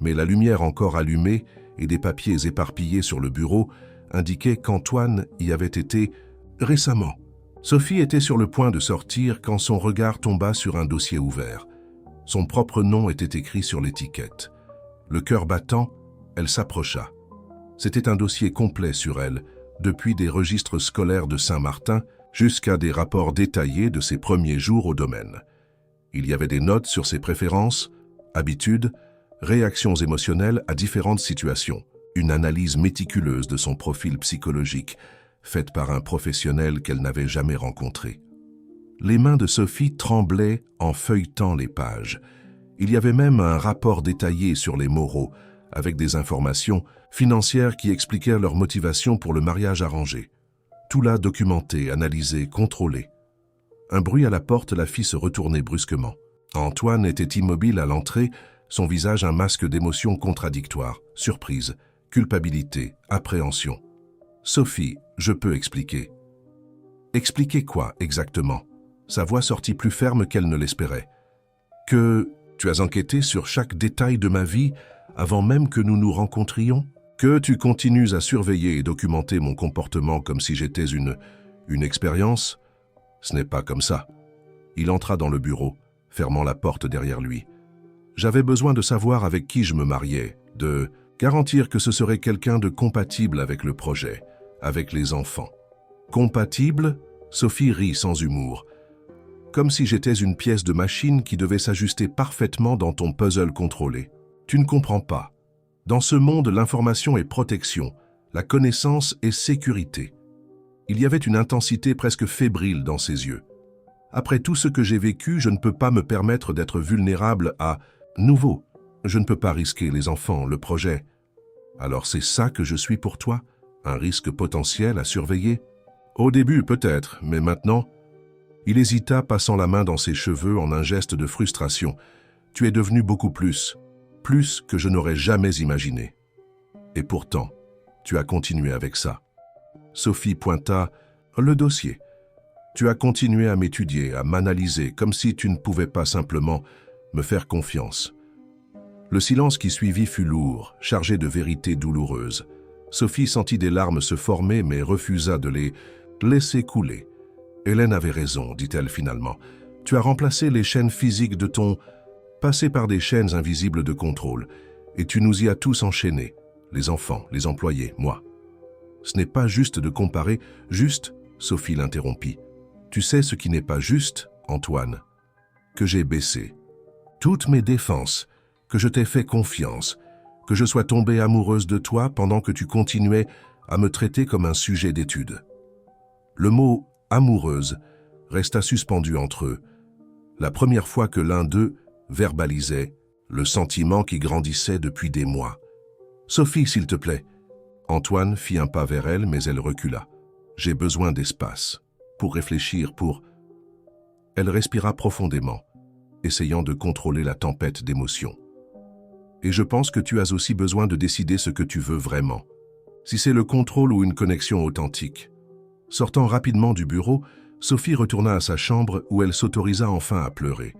mais la lumière encore allumée et des papiers éparpillés sur le bureau indiquaient qu'Antoine y avait été récemment. Sophie était sur le point de sortir quand son regard tomba sur un dossier ouvert. Son propre nom était écrit sur l'étiquette. Le cœur battant, elle s'approcha. C'était un dossier complet sur elle, depuis des registres scolaires de Saint-Martin jusqu'à des rapports détaillés de ses premiers jours au domaine. Il y avait des notes sur ses préférences, habitudes, réactions émotionnelles à différentes situations, une analyse méticuleuse de son profil psychologique, faite par un professionnel qu'elle n'avait jamais rencontré. Les mains de Sophie tremblaient en feuilletant les pages. Il y avait même un rapport détaillé sur les Moreau, avec des informations financières qui expliquèrent leur motivation pour le mariage arrangé. Tout là documenté, analysé, contrôlé. Un bruit à la porte la fit se retourner brusquement. Antoine était immobile à l'entrée, son visage un masque d'émotions contradictoires, surprise, culpabilité, appréhension. « Sophie, je peux expliquer. » « Expliquer quoi, exactement ?» Sa voix sortit plus ferme qu'elle ne l'espérait. « Que tu as enquêté sur chaque détail de ma vie avant même que nous nous rencontrions ? Que tu continues à surveiller et documenter mon comportement comme si j'étais une expérience ? Ce n'est pas comme ça. » Il entra dans le bureau, fermant la porte derrière lui. « J'avais besoin de savoir avec qui je me mariais, de garantir que ce serait quelqu'un de compatible avec le projet, avec les enfants. » « Compatible ?» Sophie rit sans humour. « Comme si j'étais une pièce de machine qui devait s'ajuster parfaitement dans ton puzzle contrôlé. Tu ne comprends pas. Dans ce monde, l'information est protection, la connaissance est sécurité. » Il y avait une intensité presque fébrile dans ses yeux. « Après tout ce que j'ai vécu, je ne peux pas me permettre d'être vulnérable à nouveau. Je ne peux pas risquer les enfants, le projet. Alors c'est ça que je suis pour toi? Un risque potentiel à surveiller? » Au début, peut-être, mais maintenant... Il hésita, passant la main dans ses cheveux en un geste de frustration. « Tu es devenu beaucoup plus. plus que je n'aurais jamais imaginé. Et pourtant, tu as continué avec ça. Sophie pointa le dossier. Tu as continué à m'étudier, à m'analyser, comme si tu ne pouvais pas simplement me faire confiance. Le silence qui suivit fut lourd, chargé de vérités douloureuses. Sophie sentit des larmes se former, mais refusa de les laisser couler. Hélène avait raison, dit-elle finalement. Tu as remplacé les chaînes physiques de ton passé par des chaînes invisibles de contrôle, et tu nous y as tous enchaînés, les enfants, les employés, moi. Ce n'est pas juste de comparer, juste, Sophie l'interrompit. Tu sais ce qui n'est pas juste, Antoine, que j'ai baissé toutes mes défenses, que je t'ai fait confiance, que je sois tombée amoureuse de toi pendant que tu continuais à me traiter comme un sujet d'étude. Le mot « amoureuse » resta suspendu entre eux, la première fois que l'un d'eux verbalisait le sentiment qui grandissait depuis des mois. « Sophie, s'il te plaît. » Antoine fit un pas vers elle, mais elle recula. « J'ai besoin d'espace, pour réfléchir, pour... » Elle respira profondément, essayant de contrôler la tempête d'émotions. Et je pense que tu as aussi besoin de décider ce que tu veux vraiment. Si c'est le contrôle ou une connexion authentique. Sortant rapidement du bureau, Sophie retourna à sa chambre où elle s'autorisa enfin à pleurer.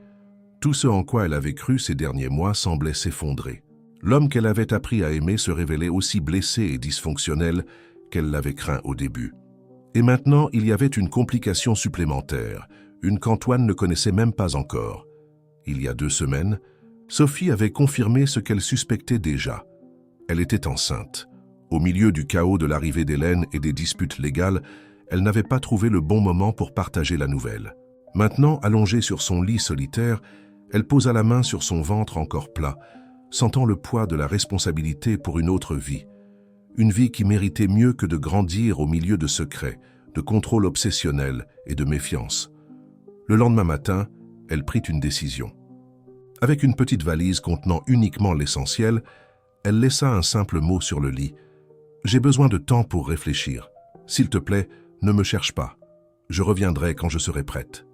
Tout ce en quoi elle avait cru ces derniers mois semblait s'effondrer. L'homme qu'elle avait appris à aimer se révélait aussi blessé et dysfonctionnel qu'elle l'avait craint au début. Et maintenant, il y avait une complication supplémentaire, une qu'Antoine ne connaissait même pas encore. Il y a 2 semaines, Sophie avait confirmé ce qu'elle suspectait déjà. Elle était enceinte. Au milieu du chaos de l'arrivée d'Hélène et des disputes légales, elle n'avait pas trouvé le bon moment pour partager la nouvelle. Maintenant, allongée sur son lit solitaire, elle posa la main sur son ventre encore plat, sentant le poids de la responsabilité pour une autre vie. Une vie qui méritait mieux que de grandir au milieu de secrets, de contrôle obsessionnel et de méfiance. Le lendemain matin, elle prit une décision. Avec une petite valise contenant uniquement l'essentiel, elle laissa un simple mot sur le lit. « J'ai besoin de temps pour réfléchir. S'il te plaît, ne me cherche pas. Je reviendrai quand je serai prête. »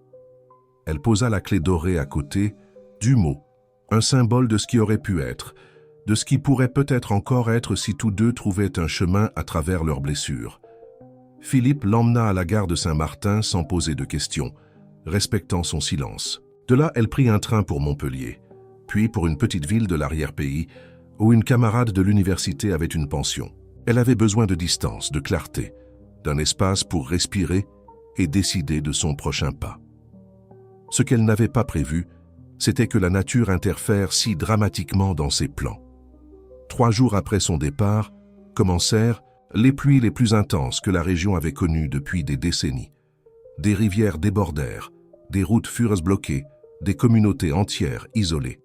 Elle posa la clé dorée à côté du mot, un symbole de ce qui aurait pu être, de ce qui pourrait peut-être encore être si tous deux trouvaient un chemin à travers leurs blessures. Philippe l'emmena à la gare de Saint-Martin sans poser de questions, respectant son silence. De là, elle prit un train pour Montpellier, puis pour une petite ville de l'arrière-pays où une camarade de l'université avait une pension. Elle avait besoin de distance, de clarté, d'un espace pour respirer et décider de son prochain pas. Ce qu'elle n'avait pas prévu, c'était que la nature interfère si dramatiquement dans ses plans. 3 jours après son départ, commencèrent les pluies les plus intenses que la région avait connues depuis des décennies. Des rivières débordèrent, des routes furent bloquées, des communautés entières isolées.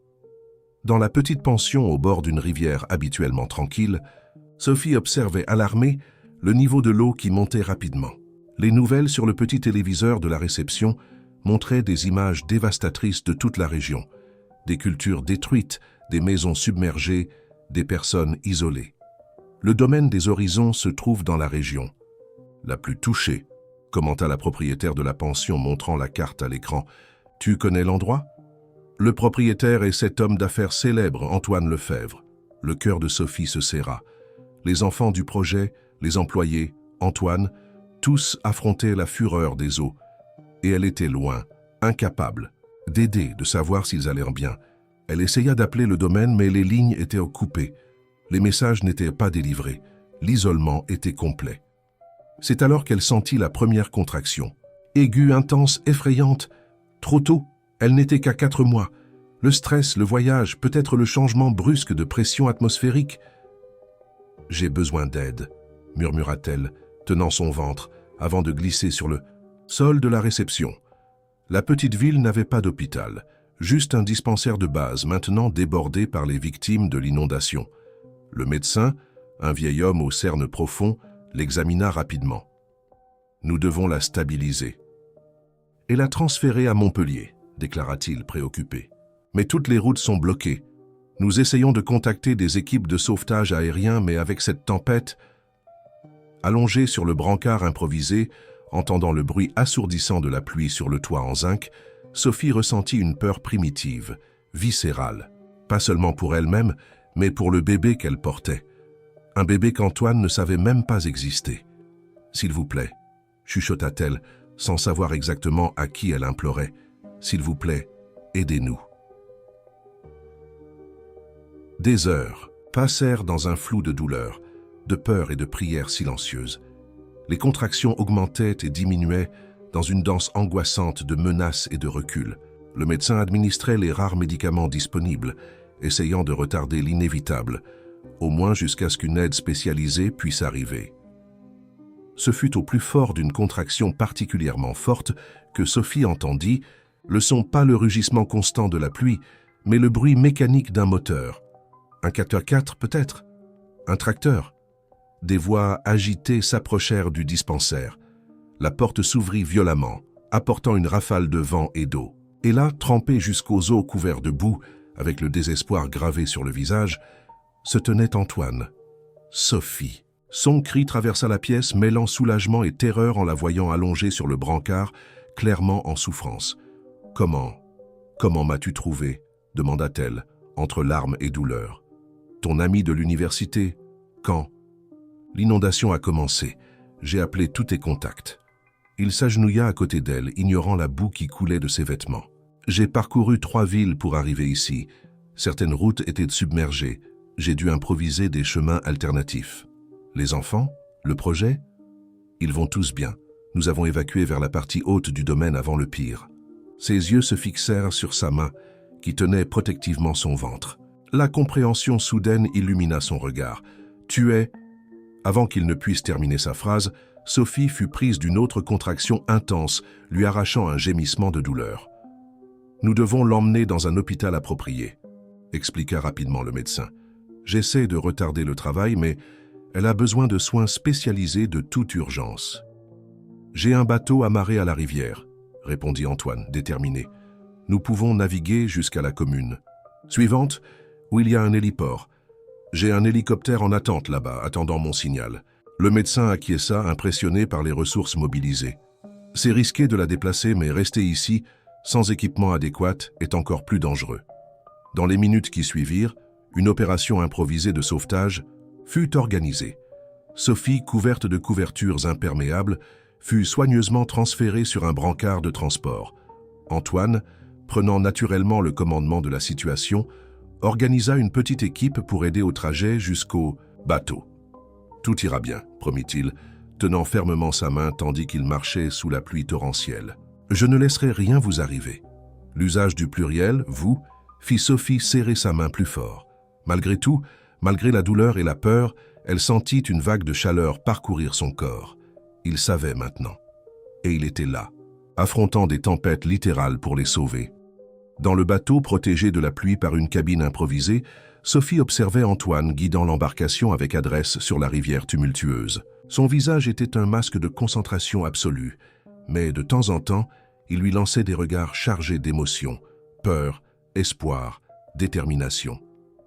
Dans la petite pension au bord d'une rivière habituellement tranquille, Sophie observait alarmée le niveau de l'eau qui montait rapidement. Les nouvelles sur le petit téléviseur de la réception montraient des images dévastatrices de toute la région, des cultures détruites, des maisons submergées, des personnes isolées. Le domaine des horizons se trouve dans la région la plus touchée, commenta la propriétaire de la pension montrant la carte à l'écran. « Tu connais l'endroit ?» Le propriétaire est cet homme d'affaires célèbre, Antoine Lefebvre. Le cœur de Sophie se serra. Les enfants du projet, les employés, Antoine, tous affrontaient la fureur des eaux. Et elle était loin, incapable, d'aider, de savoir s'ils allaient bien. Elle essaya d'appeler le domaine, mais les lignes étaient coupées. Les messages n'étaient pas délivrés. L'isolement était complet. C'est alors qu'elle sentit la première contraction. Aiguë, intense, effrayante. Trop tôt, elle n'était qu'à 4 mois. Le stress, le voyage, peut-être le changement brusque de pression atmosphérique. « J'ai besoin d'aide », murmura-t-elle, tenant son ventre, avant de glisser sur le sol de la réception. La petite ville n'avait pas d'hôpital, juste un dispensaire de base, maintenant débordé par les victimes de l'inondation. Le médecin, un vieil homme aux cernes profonds, l'examina rapidement. « Nous devons la stabiliser. » « Et la transférer à Montpellier, » déclara-t-il préoccupé. « Mais toutes les routes sont bloquées. Nous essayons de contacter des équipes de sauvetage aérien, mais avec cette tempête... » Allongée sur le brancard improvisé, entendant le bruit assourdissant de la pluie sur le toit en zinc, Sophie ressentit une peur primitive, viscérale. Pas seulement pour elle-même, mais pour le bébé qu'elle portait. Un bébé qu'Antoine ne savait même pas exister. « S'il vous plaît », chuchota-t-elle, sans savoir exactement à qui elle implorait. « S'il vous plaît, aidez-nous. » Des heures passèrent dans un flou de douleur, de peur et de prières silencieuses. Les contractions augmentaient et diminuaient dans une danse angoissante de menaces et de recul. Le médecin administrait les rares médicaments disponibles, essayant de retarder l'inévitable, au moins jusqu'à ce qu'une aide spécialisée puisse arriver. Ce fut au plus fort d'une contraction particulièrement forte que Sophie entendit, le son pas le rugissement constant de la pluie, mais le bruit mécanique d'un moteur. Un 4x4 peut-être? Un tracteur? Des voix agitées s'approchèrent du dispensaire. La porte s'ouvrit violemment, apportant une rafale de vent et d'eau. Et là, trempé jusqu'aux os couverts de boue, avec le désespoir gravé sur le visage, se tenait Antoine. Sophie. Son cri traversa la pièce, mêlant soulagement et terreur en la voyant allongée sur le brancard, clairement en souffrance. « Comment m'as-tu trouvé ?» demanda-t-elle, entre larmes et douleur. « Ton ami de l'université? Quand ?» L'inondation a commencé. J'ai appelé tous tes contacts. Il s'agenouilla à côté d'elle, ignorant la boue qui coulait de ses vêtements. J'ai parcouru 3 villes pour arriver ici. Certaines routes étaient submergées. J'ai dû improviser des chemins alternatifs. Les enfants? Le projet? Ils vont tous bien. Nous avons évacué vers la partie haute du domaine avant le pire. Ses yeux se fixèrent sur sa main, qui tenait protectivement son ventre. La compréhension soudaine illumina son regard. « Tu es… » Avant qu'il ne puisse terminer sa phrase, Sophie fut prise d'une autre contraction intense, lui arrachant un gémissement de douleur. « Nous devons l'emmener dans un hôpital approprié », expliqua rapidement le médecin. « J'essaie de retarder le travail, mais elle a besoin de soins spécialisés de toute urgence. »« J'ai un bateau amarré à la rivière », répondit Antoine, déterminé. « Nous pouvons naviguer jusqu'à la commune. Suivante, où il y a un héliport. J'ai un hélicoptère en attente là-bas, attendant mon signal. » Le médecin acquiesça, impressionné par les ressources mobilisées. « C'est risqué de la déplacer, mais rester ici, sans équipement adéquat, est encore plus dangereux. » Dans les minutes qui suivirent, une opération improvisée de sauvetage fut organisée. Sophie, couverte de couvertures imperméables, fut soigneusement transférée sur un brancard de transport. Antoine, prenant naturellement le commandement de la situation, organisa une petite équipe pour aider au trajet jusqu'au bateau. « Tout ira bien », promit-il, tenant fermement sa main tandis qu'il marchait sous la pluie torrentielle. « Je ne laisserai rien vous arriver. » L'usage du pluriel, « vous », fit Sophie serrer sa main plus fort. Malgré tout, malgré la douleur et la peur, elle sentit une vague de chaleur parcourir son corps. Il savait maintenant. Et il était là, affrontant des tempêtes littérales pour les sauver. Dans le bateau, protégé de la pluie par une cabine improvisée, Sophie observait Antoine guidant l'embarcation avec adresse sur la rivière tumultueuse. Son visage était un masque de concentration absolue, mais de temps en temps, il lui lançait des regards chargés d'émotions, peur, espoir, détermination.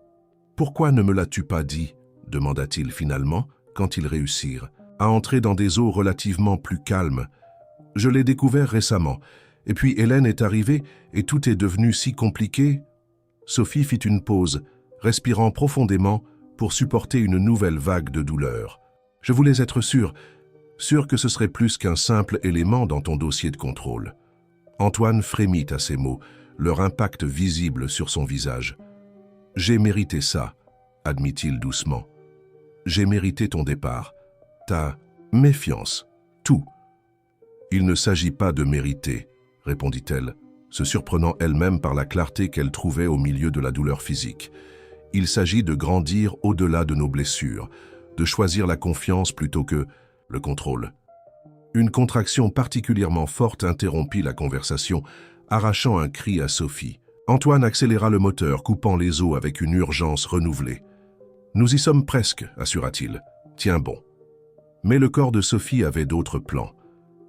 « Pourquoi ne me l'as-tu pas dit ?» demanda-t-il finalement, quand ils réussirent, à entrer dans des eaux relativement plus calmes. « Je l'ai découvert récemment, et puis Hélène est arrivée et tout est devenu si compliqué. » Sophie fit une pause, respirant profondément pour supporter une nouvelle vague de douleur. « Je voulais être sûr que ce serait plus qu'un simple élément dans ton dossier de contrôle. » Antoine frémit à ces mots, leur impact visible sur son visage. « J'ai mérité ça, » admit-il doucement. « J'ai mérité ton départ, ta méfiance, tout. »« Il ne s'agit pas de mériter, » répondit-elle, se surprenant elle-même par la clarté qu'elle trouvait au milieu de la douleur physique. « Il s'agit de grandir au-delà de nos blessures, de choisir la confiance plutôt que le contrôle. » Une contraction particulièrement forte interrompit la conversation, arrachant un cri à Sophie. Antoine accéléra le moteur, coupant les eaux avec une urgence renouvelée. « Nous y sommes presque, » assura-t-il. « Tiens bon. » Mais le corps de Sophie avait d'autres plans.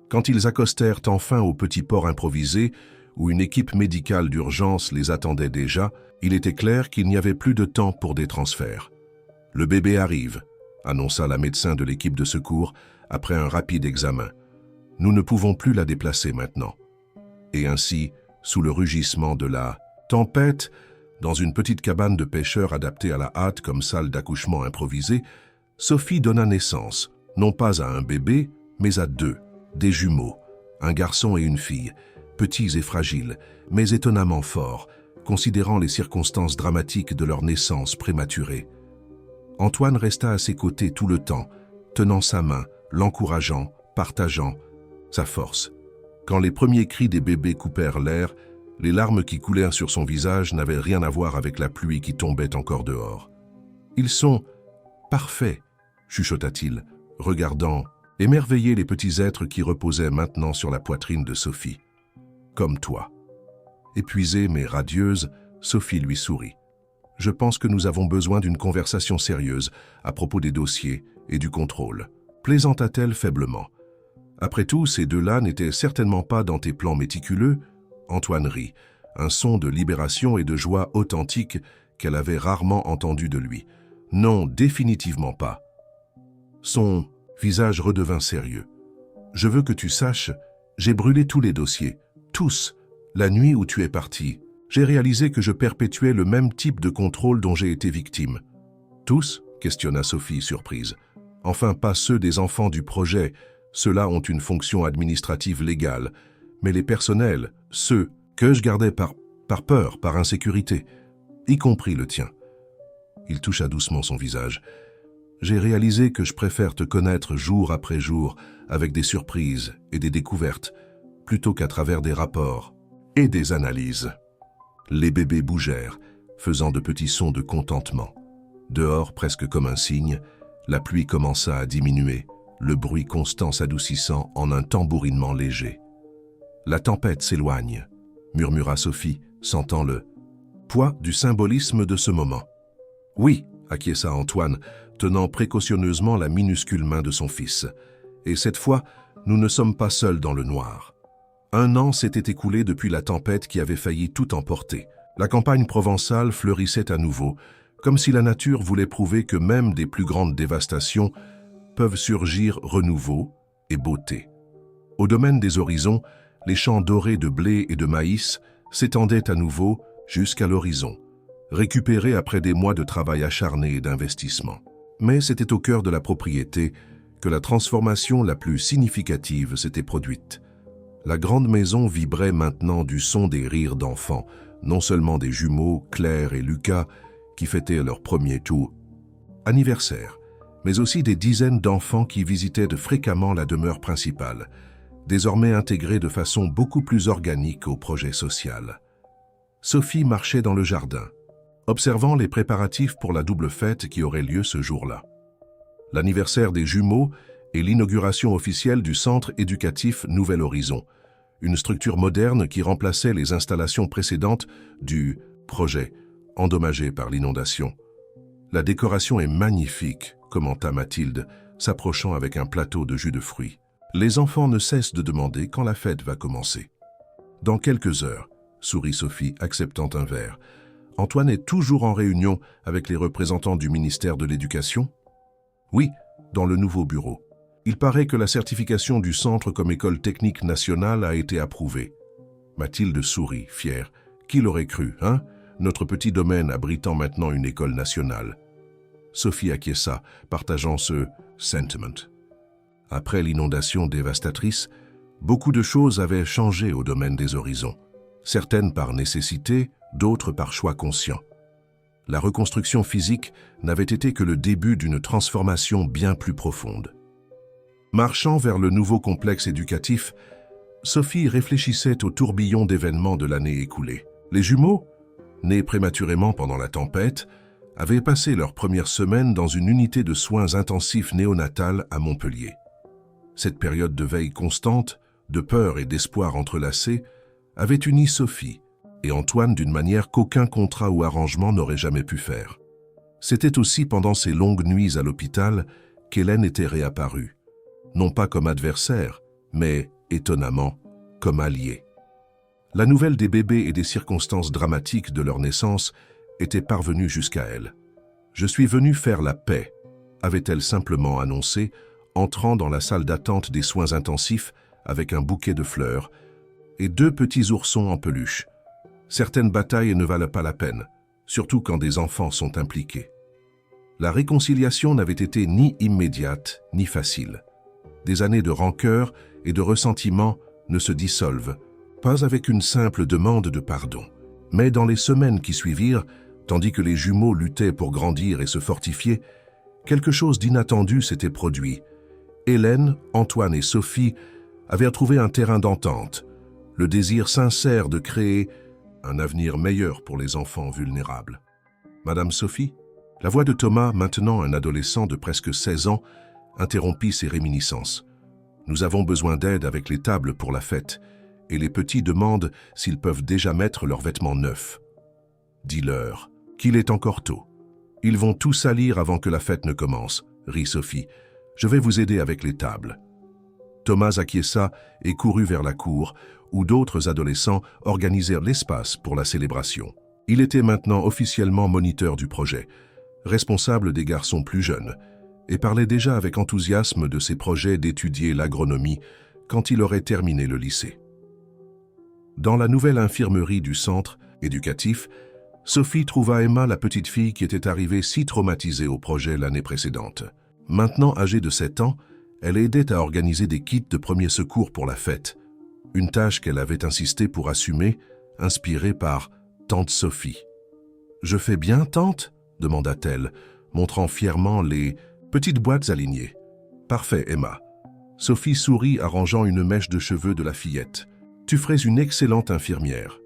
Quand ils accostèrent enfin au petit port improvisé, où une équipe médicale d'urgence les attendait déjà, il était clair qu'il n'y avait plus de temps pour des transferts. « Le bébé arrive », annonça la médecin de l'équipe de secours après un rapide examen. « Nous ne pouvons plus la déplacer maintenant. » Et ainsi, sous le rugissement de la tempête, Dans une petite cabane de pêcheurs adaptée à la hâte comme salle d'accouchement improvisée, Sophie donna naissance, non pas à un bébé, mais à deux, des jumeaux, un garçon et une fille, petits et fragiles, mais étonnamment forts, considérant les circonstances dramatiques de leur naissance prématurée. Antoine resta à ses côtés tout le temps, tenant sa main, l'encourageant, partageant sa force. Quand les premiers cris des bébés coupèrent l'air, les larmes qui coulèrent sur son visage n'avaient rien à voir avec la pluie qui tombait encore dehors. « Ils sont parfaits », chuchota-t-il, regardant, émerveillé les petits êtres qui reposaient maintenant sur la poitrine de Sophie. « Comme toi. » Épuisée mais radieuse, Sophie lui sourit. « Je pense que nous avons besoin d'une conversation sérieuse à propos des dossiers et du contrôle. » Plaisanta-t-elle faiblement. « Après tout, ces deux-là n'étaient certainement pas dans tes plans méticuleux. » Antoine rit, un son de libération et de joie authentique qu'elle avait rarement entendu de lui. « Non, définitivement pas. » Son visage redevint sérieux. « Je veux que tu saches, j'ai brûlé tous les dossiers, tous, la nuit où tu es parti. J'ai réalisé que je perpétuais le même type de contrôle dont j'ai été victime. »« Tous ?» questionna Sophie, surprise. « Enfin, pas ceux des enfants du projet, ceux-là ont une fonction administrative légale, mais les personnels, ceux que je gardais par peur, par insécurité, y compris le tien. » Il toucha doucement son visage. « J'ai réalisé que je préfère te connaître jour après jour, avec des surprises et des découvertes, plutôt qu'à travers des rapports et des analyses. » Les bébés bougèrent, faisant de petits sons de contentement. Dehors, presque comme un cygne, la pluie commença à diminuer, le bruit constant s'adoucissant en un tambourinement léger. « La tempête s'éloigne », murmura Sophie, sentant le poids du symbolisme de ce moment. « Oui », acquiesça Antoine, tenant précautionneusement la minuscule main de son fils. « Et cette fois, nous ne sommes pas seuls dans le noir. » 1 an s'était écoulé depuis la tempête qui avait failli tout emporter. La campagne provençale fleurissait à nouveau, comme si la nature voulait prouver que même des plus grandes dévastations peuvent surgir renouveau et beauté. Au domaine des horizons, les champs dorés de blé et de maïs s'étendaient à nouveau jusqu'à l'horizon, récupérés après des mois de travail acharné et d'investissement. Mais c'était au cœur de la propriété que la transformation la plus significative s'était produite. La grande maison vibrait maintenant du son des rires d'enfants, non seulement des jumeaux, Claire et Lucas, qui fêtaient leur premier tour anniversaire, mais aussi des dizaines d'enfants qui visitaient fréquemment la demeure principale, désormais intégrée de façon beaucoup plus organique au projet social. Sophie marchait dans le jardin, observant les préparatifs pour la double fête qui aurait lieu ce jour-là. L'anniversaire des jumeaux et l'inauguration officielle du centre éducatif Nouvel Horizon, une structure moderne qui remplaçait les installations précédentes du projet, endommagé par l'inondation. « La décoration est magnifique », commenta Mathilde, s'approchant avec un plateau de jus de fruits. Les enfants ne cessent de demander quand la fête va commencer. « Dans quelques heures », sourit Sophie, acceptant un verre. « Antoine est toujours en réunion avec les représentants du ministère de l'Éducation ?»« Oui, dans le nouveau bureau. Il paraît que la certification du centre comme école technique nationale a été approuvée. » Mathilde sourit, fière. « Qui l'aurait cru, hein? Notre petit domaine abritant maintenant une école nationale. » Sophie acquiesça, partageant ce « sentiment ». Après l'inondation dévastatrice, beaucoup de choses avaient changé au domaine des horizons. Certaines par nécessité, d'autres par choix conscient. La reconstruction physique n'avait été que le début d'une transformation bien plus profonde. Marchant vers le nouveau complexe éducatif, Sophie réfléchissait au tourbillon d'événements de l'année écoulée. Les jumeaux, nés prématurément pendant la tempête, avaient passé leur première semaine dans une unité de soins intensifs néonatales à Montpellier. Cette période de veille constante, de peur et d'espoir entrelacés, avait uni Sophie et Antoine d'une manière qu'aucun contrat ou arrangement n'aurait jamais pu faire. C'était aussi pendant ces longues nuits à l'hôpital qu'Hélène était réapparue, non pas comme adversaire, mais, étonnamment, comme alliée. La nouvelle des bébés et des circonstances dramatiques de leur naissance était parvenue jusqu'à elle. « Je suis venue faire la paix », avait-elle simplement annoncé, entrant dans la salle d'attente des soins intensifs avec un bouquet de fleurs et 2 petits oursons en peluche. « Certaines batailles ne valent pas la peine. surtout quand des enfants sont impliqués. La réconciliation n'avait été ni immédiate ni facile. Des années de rancœur et de ressentiment ne se dissolvent, pas avec une simple demande de pardon. Mais dans les semaines qui suivirent, tandis que les jumeaux luttaient pour grandir et se fortifier, quelque chose d'inattendu s'était produit. Hélène, Antoine et Sophie avaient trouvé un terrain d'entente, le désir sincère de créer un avenir meilleur pour les enfants vulnérables. Madame Sophie, la voix de Thomas, maintenant un adolescent de presque 16 ans, interrompit ses réminiscences. Nous avons besoin d'aide avec les tables pour la fête, et les petits demandent s'ils peuvent déjà mettre leurs vêtements neufs. Dis-leur qu'il est encore tôt. Ils vont tout salir avant que la fête ne commence, rit Sophie. Je vais vous aider avec les tables. Thomas acquiesça et courut vers la cour, où d'autres adolescents organisèrent l'espace pour la célébration. Il était maintenant officiellement moniteur du projet, responsable des garçons plus jeunes, et parlait déjà avec enthousiasme de ses projets d'étudier l'agronomie quand il aurait terminé le lycée. Dans la nouvelle infirmerie du centre éducatif, Sophie trouva Emma, la petite fille qui était arrivée si traumatisée au projet l'année précédente. Maintenant âgée de 7 ans, elle aidait à organiser des kits de premiers secours pour la fête, une tâche qu'elle avait insisté pour assumer, inspirée par tante Sophie. « Je fais bien, tante ?» demanda-t-elle, montrant fièrement les petites boîtes alignées. « Parfait, Emma. » Sophie sourit, arrangeant une mèche de cheveux de la fillette. « Tu ferais une excellente infirmière. »«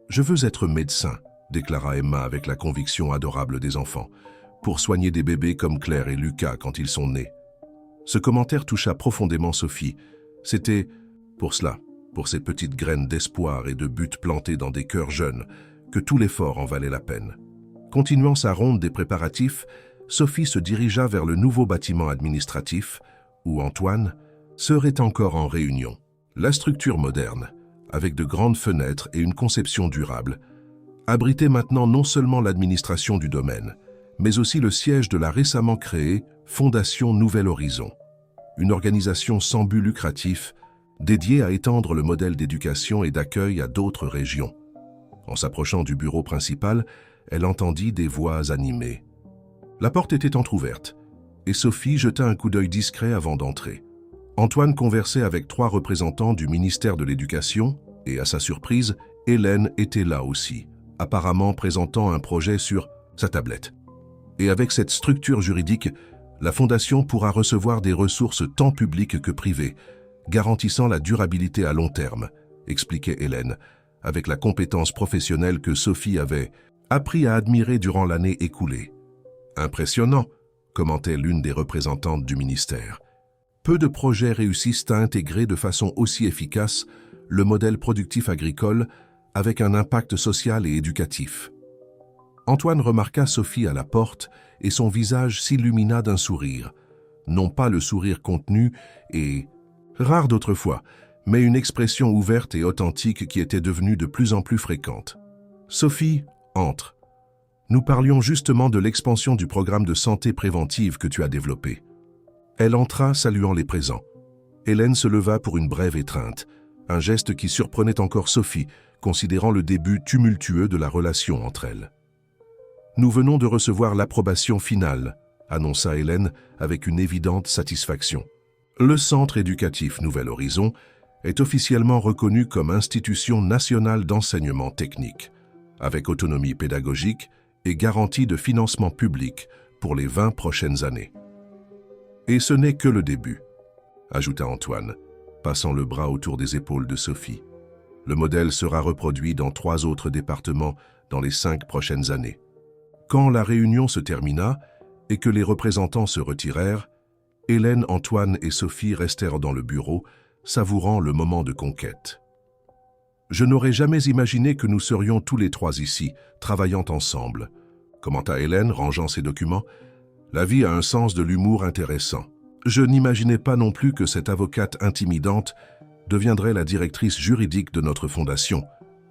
Je veux être médecin, » déclara Emma avec la conviction adorable des enfants, pour soigner des bébés comme Claire et Lucas quand ils sont nés. Ce commentaire toucha profondément Sophie. C'était pour cela, pour ces petites graines d'espoir et de but plantées dans des cœurs jeunes, que tout l'effort en valait la peine. Continuant sa ronde des préparatifs, Sophie se dirigea vers le nouveau bâtiment administratif, où Antoine serait encore en réunion. La structure moderne, avec de grandes fenêtres et une conception durable, abritait maintenant non seulement l'administration du domaine, mais aussi le siège de la récemment créée Fondation Nouvel Horizon, une organisation sans but lucratif dédiée à étendre le modèle d'éducation et d'accueil à d'autres régions. En s'approchant du bureau principal, elle entendit des voix animées. La porte était entr'ouverte, et Sophie jeta un coup d'œil discret avant d'entrer. Antoine conversait avec 3 représentants du ministère de l'Éducation, et à sa surprise, Hélène était là aussi, apparemment présentant un projet sur sa tablette. Et avec cette structure juridique, la Fondation pourra recevoir des ressources tant publiques que privées, garantissant la durabilité à long terme, expliquait Hélène, avec la compétence professionnelle que Sophie avait appris à admirer durant l'année écoulée. Impressionnant, commentait l'une des représentantes du ministère. Peu de projets réussissent à intégrer de façon aussi efficace le modèle productif agricole avec un impact social et éducatif. Antoine remarqua Sophie à la porte et son visage s'illumina d'un sourire. Non pas le sourire contenu et rare d'autrefois, mais une expression ouverte et authentique qui était devenue de plus en plus fréquente. « Sophie, entre. Nous parlions justement de l'expansion du programme de santé préventive que tu as développé. » Elle entra, saluant les présents. Hélène se leva pour une brève étreinte, un geste qui surprenait encore Sophie, considérant le début tumultueux de la relation entre elles. « Nous venons de recevoir l'approbation finale, » annonça Hélène avec une évidente satisfaction. « Le Centre éducatif Nouvel Horizon est officiellement reconnu comme institution nationale d'enseignement technique, avec autonomie pédagogique et garantie de financement public pour les 20 prochaines années. » « Et ce n'est que le début, » ajouta Antoine, passant le bras autour des épaules de Sophie. « Le modèle sera reproduit dans 3 autres départements dans les 5 prochaines années. » Quand la réunion se termina et que les représentants se retirèrent, Hélène, Antoine et Sophie restèrent dans le bureau, savourant le moment de conquête. « Je n'aurais jamais imaginé que nous serions tous les 3 ici, travaillant ensemble, » commenta Hélène, rangeant ses documents. « La vie a un sens de l'humour intéressant. Je n'imaginais pas non plus que cette avocate intimidante deviendrait la directrice juridique de notre fondation, »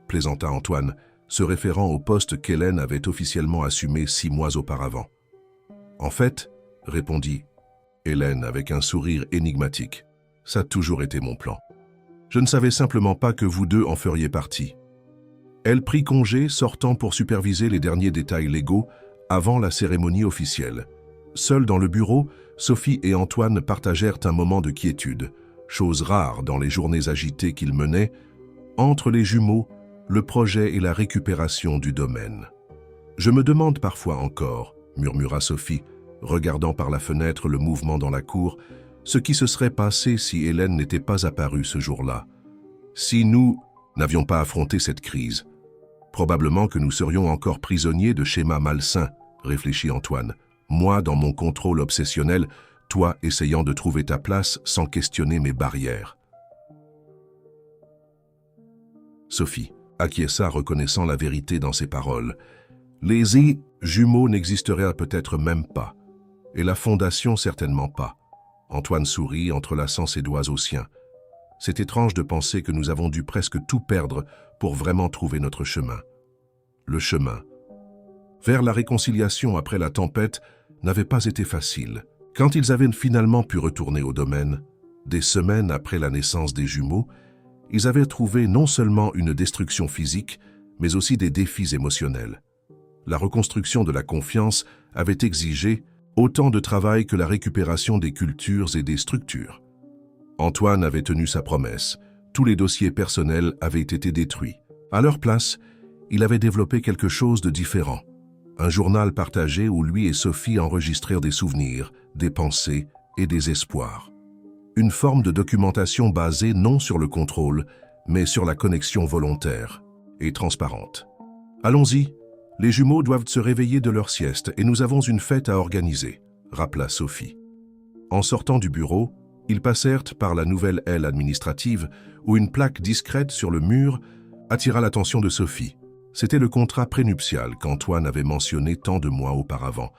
plaisanta Antoine, se référant au poste qu'Hélène avait officiellement assumé 6 mois auparavant. « En fait, » répondit Hélène avec un sourire énigmatique, « ça a toujours été mon plan. Je ne savais simplement pas que vous deux en feriez partie. » Elle prit congé, sortant pour superviser les derniers détails légaux avant la cérémonie officielle. Seuls dans le bureau, Sophie et Antoine partagèrent un moment de quiétude, chose rare dans les journées agitées qu'ils menaient, entre les jumeaux, le projet et la récupération du domaine. « Je me demande parfois encore, » murmura Sophie, regardant par la fenêtre le mouvement dans la cour, ce qui se serait passé si Hélène n'était pas apparue ce jour-là. Si nous n'avions pas affronté cette crise, probablement que nous serions encore prisonniers de schémas malsains, réfléchit Antoine. Moi dans mon contrôle obsessionnel, toi essayant de trouver ta place sans questionner mes barrières. Sophie acquiesça, reconnaissant la vérité dans ses paroles. Les jumeaux n'existeraient peut-être même pas, et la fondation certainement pas. Antoine sourit, entrelaçant ses doigts aux siens. C'est étrange de penser que nous avons dû presque tout perdre pour vraiment trouver notre chemin. Le chemin vers la réconciliation après la tempête n'avait pas été facile. Quand ils avaient finalement pu retourner au domaine, des semaines après la naissance des jumeaux, ils avaient trouvé non seulement une destruction physique, mais aussi des défis émotionnels. La reconstruction de la confiance avait exigé autant de travail que la récupération des cultures et des structures. Antoine avait tenu sa promesse. Tous les dossiers personnels avaient été détruits. À leur place, il avait développé quelque chose de différent. Un journal partagé où lui et Sophie enregistrèrent des souvenirs, des pensées et des espoirs. Une forme de documentation basée non sur le contrôle, mais sur la connexion volontaire et transparente. Allons-y, les jumeaux doivent se réveiller de leur sieste et nous avons une fête à organiser, rappela Sophie. En sortant du bureau, ils passèrent par la nouvelle aile administrative où une plaque discrète sur le mur attira l'attention de Sophie. C'était le contrat prénuptial qu'Antoine avait mentionné tant de mois auparavant,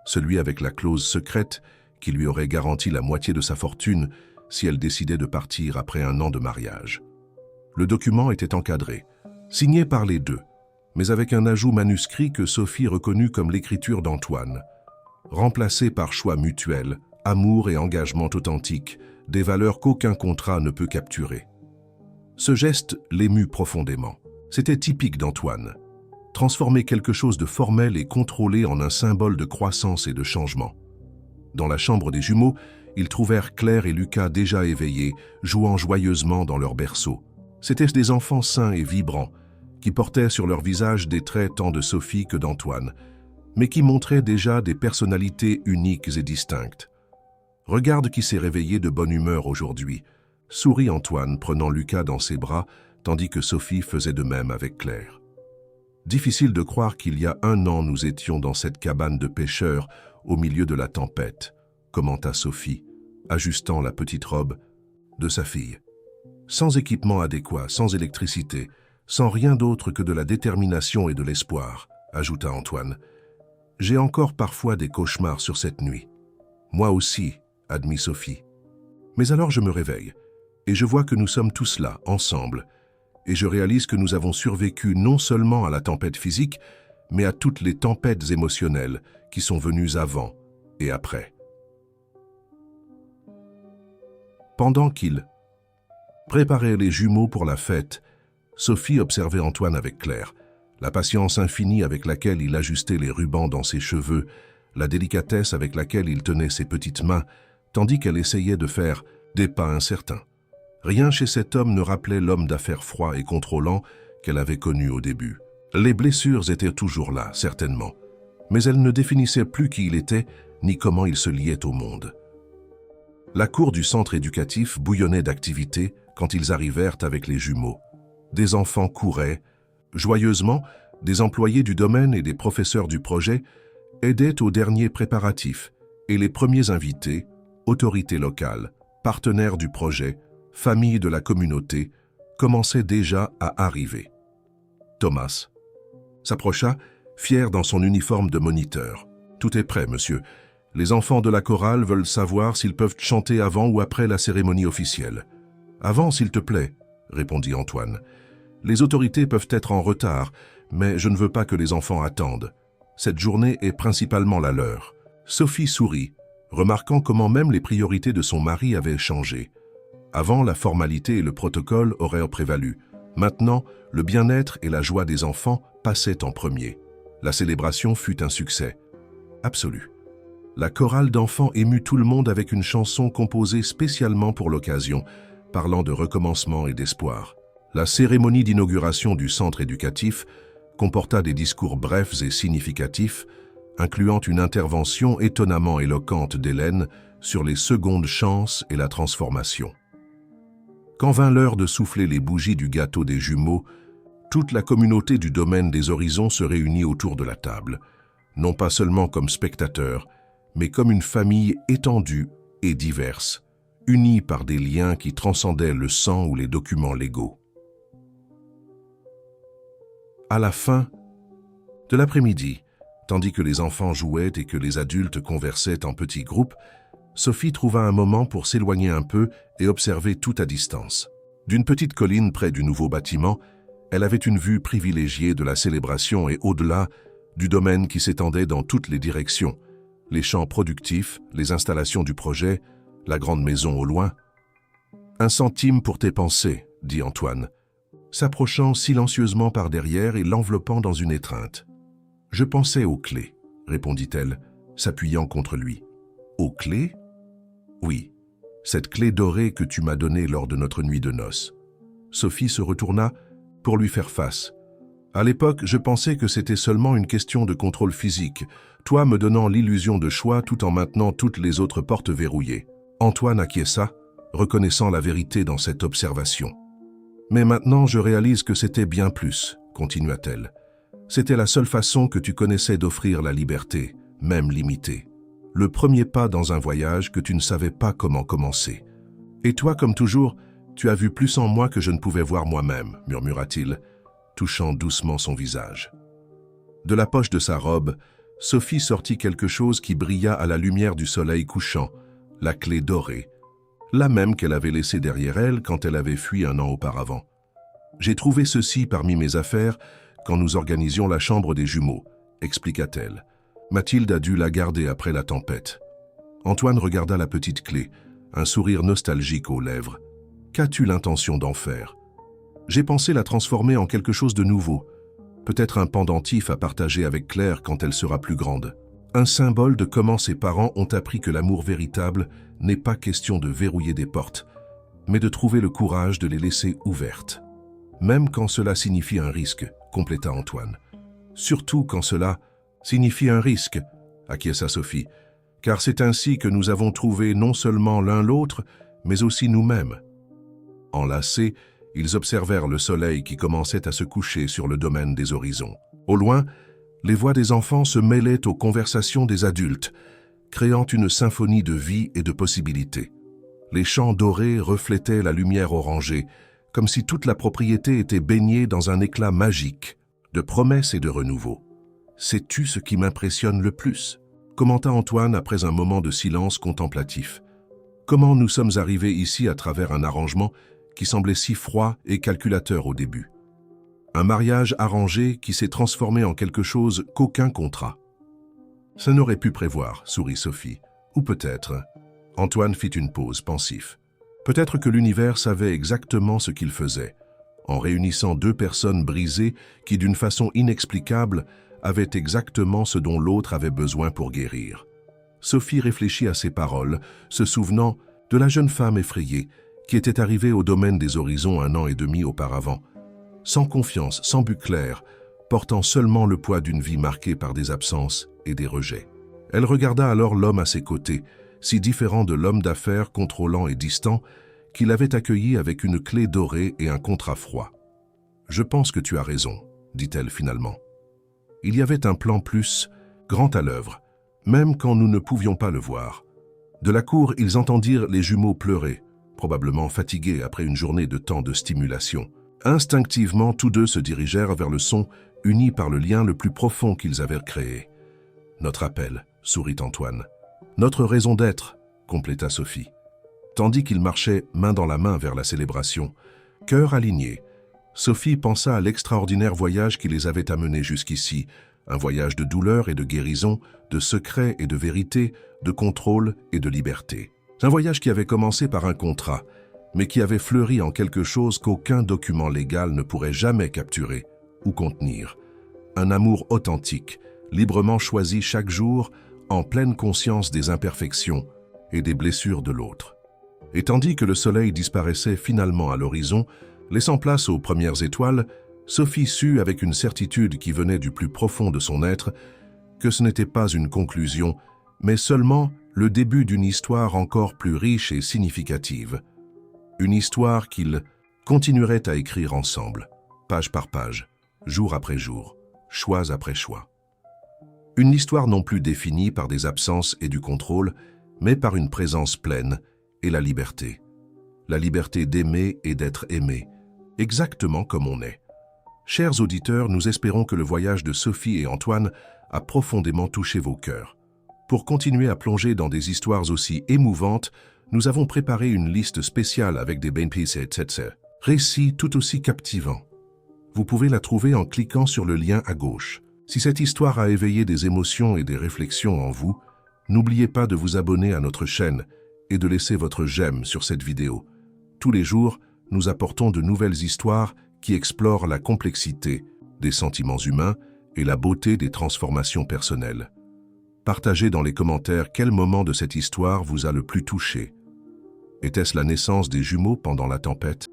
celui avec la clause secrète qui lui aurait garanti la moitié de sa fortune si elle décidait de partir après 1 an de mariage. Le document était encadré, signé par les deux, mais avec un ajout manuscrit que Sophie reconnut comme l'écriture d'Antoine, remplacé par choix mutuel, amour et engagement authentique, des valeurs qu'aucun contrat ne peut capturer. Ce geste l'émut profondément. C'était typique d'Antoine. Transformer quelque chose de formel et contrôlé en un symbole de croissance et de changement. Dans la chambre des jumeaux, ils trouvèrent Claire et Lucas déjà éveillés, jouant joyeusement dans leur berceau. C'étaient des enfants sains et vibrants, qui portaient sur leur visage des traits tant de Sophie que d'Antoine, mais qui montraient déjà des personnalités uniques et distinctes. « Regarde qui s'est réveillé de bonne humeur aujourd'hui », sourit Antoine, prenant Lucas dans ses bras, tandis que Sophie faisait de même avec Claire. Difficile de croire qu'il y a 1 an nous étions dans cette cabane de pêcheurs au milieu de la tempête, commenta Sophie, ajustant la petite robe de sa fille. Sans équipement adéquat, sans électricité, sans rien d'autre que de la détermination et de l'espoir, ajouta Antoine. J'ai encore parfois des cauchemars sur cette nuit. Moi aussi, admit Sophie. Mais alors je me réveille, et je vois que nous sommes tous là, ensemble, et je réalise que nous avons survécu non seulement à la tempête physique, mais à toutes les tempêtes émotionnelles qui sont venues avant et après. Pendant qu'ils préparaient les jumeaux pour la fête, Sophie observait Antoine avec Claire, la patience infinie avec laquelle il ajustait les rubans dans ses cheveux, la délicatesse avec laquelle il tenait ses petites mains, tandis qu'elle essayait de faire des pas incertains. Rien chez cet homme ne rappelait l'homme d'affaires froid et contrôlant qu'elle avait connu au début. Les blessures étaient toujours là, certainement, mais elles ne définissaient plus qui il était ni comment il se liait au monde. La cour du centre éducatif bouillonnait d'activité quand ils arrivèrent avec les jumeaux. Des enfants couraient. Joyeusement, des employés du domaine et des professeurs du projet aidaient aux derniers préparatifs et les premiers invités, autorités locales, partenaires du projet, familles de la communauté, commençaient déjà à arriver. Thomas s'approcha, fier dans son uniforme de moniteur. « Tout est prêt, monsieur. Les enfants de la chorale veulent savoir s'ils peuvent chanter avant ou après la cérémonie officielle. »« Avant, s'il te plaît, » répondit Antoine. « Les autorités peuvent être en retard, mais je ne veux pas que les enfants attendent. Cette journée est principalement la leur. » Sophie sourit, remarquant comment même les priorités de son mari avaient changé. Avant, la formalité et le protocole auraient prévalu, Maintenant, le bien-être et la joie des enfants passaient en premier. La célébration fut un succès absolu. La chorale d'enfants émut tout le monde avec une chanson composée spécialement pour l'occasion, parlant de recommencement et d'espoir. La cérémonie d'inauguration du centre éducatif comporta des discours brefs et significatifs, incluant une intervention étonnamment éloquente d'Hélène sur les secondes chances et la transformation. Quand vint l'heure de souffler les bougies du gâteau des jumeaux, toute la communauté du domaine des horizons se réunit autour de la table, non pas seulement comme spectateurs, mais comme une famille étendue et diverse, unie par des liens qui transcendaient le sang ou les documents légaux. À la fin de l'après-midi, tandis que les enfants jouaient et que les adultes conversaient en petits groupes, Sophie trouva un moment pour s'éloigner un peu et observer tout à distance. D'une petite colline près du nouveau bâtiment, elle avait une vue privilégiée de la célébration et au-delà du domaine qui s'étendait dans toutes les directions, les champs productifs, les installations du projet, la grande maison au loin. « 1 centime pour tes pensées », dit Antoine, s'approchant silencieusement par derrière et l'enveloppant dans une étreinte. « Je pensais aux clés », répondit-elle, s'appuyant contre lui. « Aux clés ? Oui, cette clé dorée que tu m'as donnée lors de notre nuit de noces. » Sophie se retourna pour lui faire face. « À l'époque, je pensais que c'était seulement une question de contrôle physique, toi me donnant l'illusion de choix tout en maintenant toutes les autres portes verrouillées. » Antoine acquiesça, reconnaissant la vérité dans cette observation. « Mais maintenant, je réalise que c'était bien plus, » continua-t-elle. « C'était la seule façon que tu connaissais d'offrir la liberté, même limitée. Le premier pas dans un voyage que tu ne savais pas comment commencer. Et toi, comme toujours, tu as vu plus en moi que je ne pouvais voir moi-même, » murmura-t-il, touchant doucement son visage. De la poche de sa robe, Sophie sortit quelque chose qui brilla à la lumière du soleil couchant, la clé dorée, la même qu'elle avait laissée derrière elle quand elle avait fui 1 an auparavant. « J'ai trouvé ceci parmi mes affaires quand nous organisions la chambre des jumeaux, » expliqua-t-elle. Mathilde a dû la garder après la tempête. Antoine regarda la petite clé, un sourire nostalgique aux lèvres. « Qu'as-tu l'intention d'en faire ?»« J'ai pensé la transformer en quelque chose de nouveau, peut-être un pendentif à partager avec Claire quand elle sera plus grande. Un symbole de comment ses parents ont appris que l'amour véritable n'est pas question de verrouiller des portes, mais de trouver le courage de les laisser ouvertes. Même quand cela signifie un risque, » compléta Antoine. « Surtout quand cela signifie un risque, » acquiesça Sophie, « car c'est ainsi que nous avons trouvé non seulement l'un l'autre, mais aussi nous-mêmes. » Enlacés, ils observèrent le soleil qui commençait à se coucher sur le domaine des horizons. Au loin, les voix des enfants se mêlaient aux conversations des adultes, créant une symphonie de vie et de possibilités. Les champs dorés reflétaient la lumière orangée, comme si toute la propriété était baignée dans un éclat magique, de promesses et de renouveau. « Sais-tu ce qui m'impressionne le plus ?» commenta Antoine après un moment de silence contemplatif. « Comment nous sommes arrivés ici à travers un arrangement qui semblait si froid et calculateur au début. Un mariage arrangé qui s'est transformé en quelque chose qu'aucun contrat. »« Ça n'aurait pu prévoir, » sourit Sophie. « Ou peut-être. » Antoine fit une pause, pensif. Peut-être que l'univers savait exactement ce qu'il faisait, en réunissant 2 personnes brisées qui, d'une façon inexplicable, avaient exactement ce dont l'autre avait besoin pour guérir. Sophie réfléchit à ces paroles, se souvenant de la jeune femme effrayée qui était arrivée au domaine des horizons 1 an et demi auparavant, sans confiance, sans but clair, portant seulement le poids d'une vie marquée par des absences et des rejets. Elle regarda alors l'homme à ses côtés, si différent de l'homme d'affaires contrôlant et distant, qui l'avait accueilli avec une clé dorée et un contrat froid. « Je pense que tu as raison, » dit-elle finalement. Il y avait un plan plus grand à l'œuvre, même quand nous ne pouvions pas le voir. De la cour, ils entendirent les jumeaux pleurer, probablement fatigués après une journée de tant de stimulation. Instinctivement, tous 2 se dirigèrent vers le son, unis par le lien le plus profond qu'ils avaient créé. « Notre appel, » sourit Antoine. « Notre raison d'être, » compléta Sophie. Tandis qu'ils marchaient main dans la main vers la célébration, cœur aligné, Sophie pensa à l'extraordinaire voyage qui les avait amenés jusqu'ici, un voyage de douleur et de guérison, de secret et de vérité, de contrôle et de liberté. Un voyage qui avait commencé par un contrat, mais qui avait fleuri en quelque chose qu'aucun document légal ne pourrait jamais capturer ou contenir. Un amour authentique, librement choisi chaque jour, en pleine conscience des imperfections et des blessures de l'autre. Et tandis que le soleil disparaissait finalement à l'horizon, laissant place aux premières étoiles, Sophie sut avec une certitude qui venait du plus profond de son être que ce n'était pas une conclusion, mais seulement le début d'une histoire encore plus riche et significative. Une histoire qu'ils continueraient à écrire ensemble, page par page, jour après jour, choix après choix. Une histoire non plus définie par des absences et du contrôle, mais par une présence pleine et la liberté. La liberté d'aimer et d'être aimé, exactement comme on est. Chers auditeurs, nous espérons que le voyage de Sophie et Antoine a profondément touché vos cœurs. Pour continuer à plonger dans des histoires aussi émouvantes, nous avons préparé une liste spéciale avec des récits tout aussi captivants. Vous pouvez la trouver en cliquant sur le lien à gauche. Si cette histoire a éveillé des émotions et des réflexions en vous, n'oubliez pas de vous abonner à notre chaîne et de laisser votre j'aime sur cette vidéo. Tous les jours, nous apportons de nouvelles histoires qui explorent la complexité des sentiments humains et la beauté des transformations personnelles. Partagez dans les commentaires quel moment de cette histoire vous a le plus touché. Était-ce la naissance des jumeaux pendant la tempête ?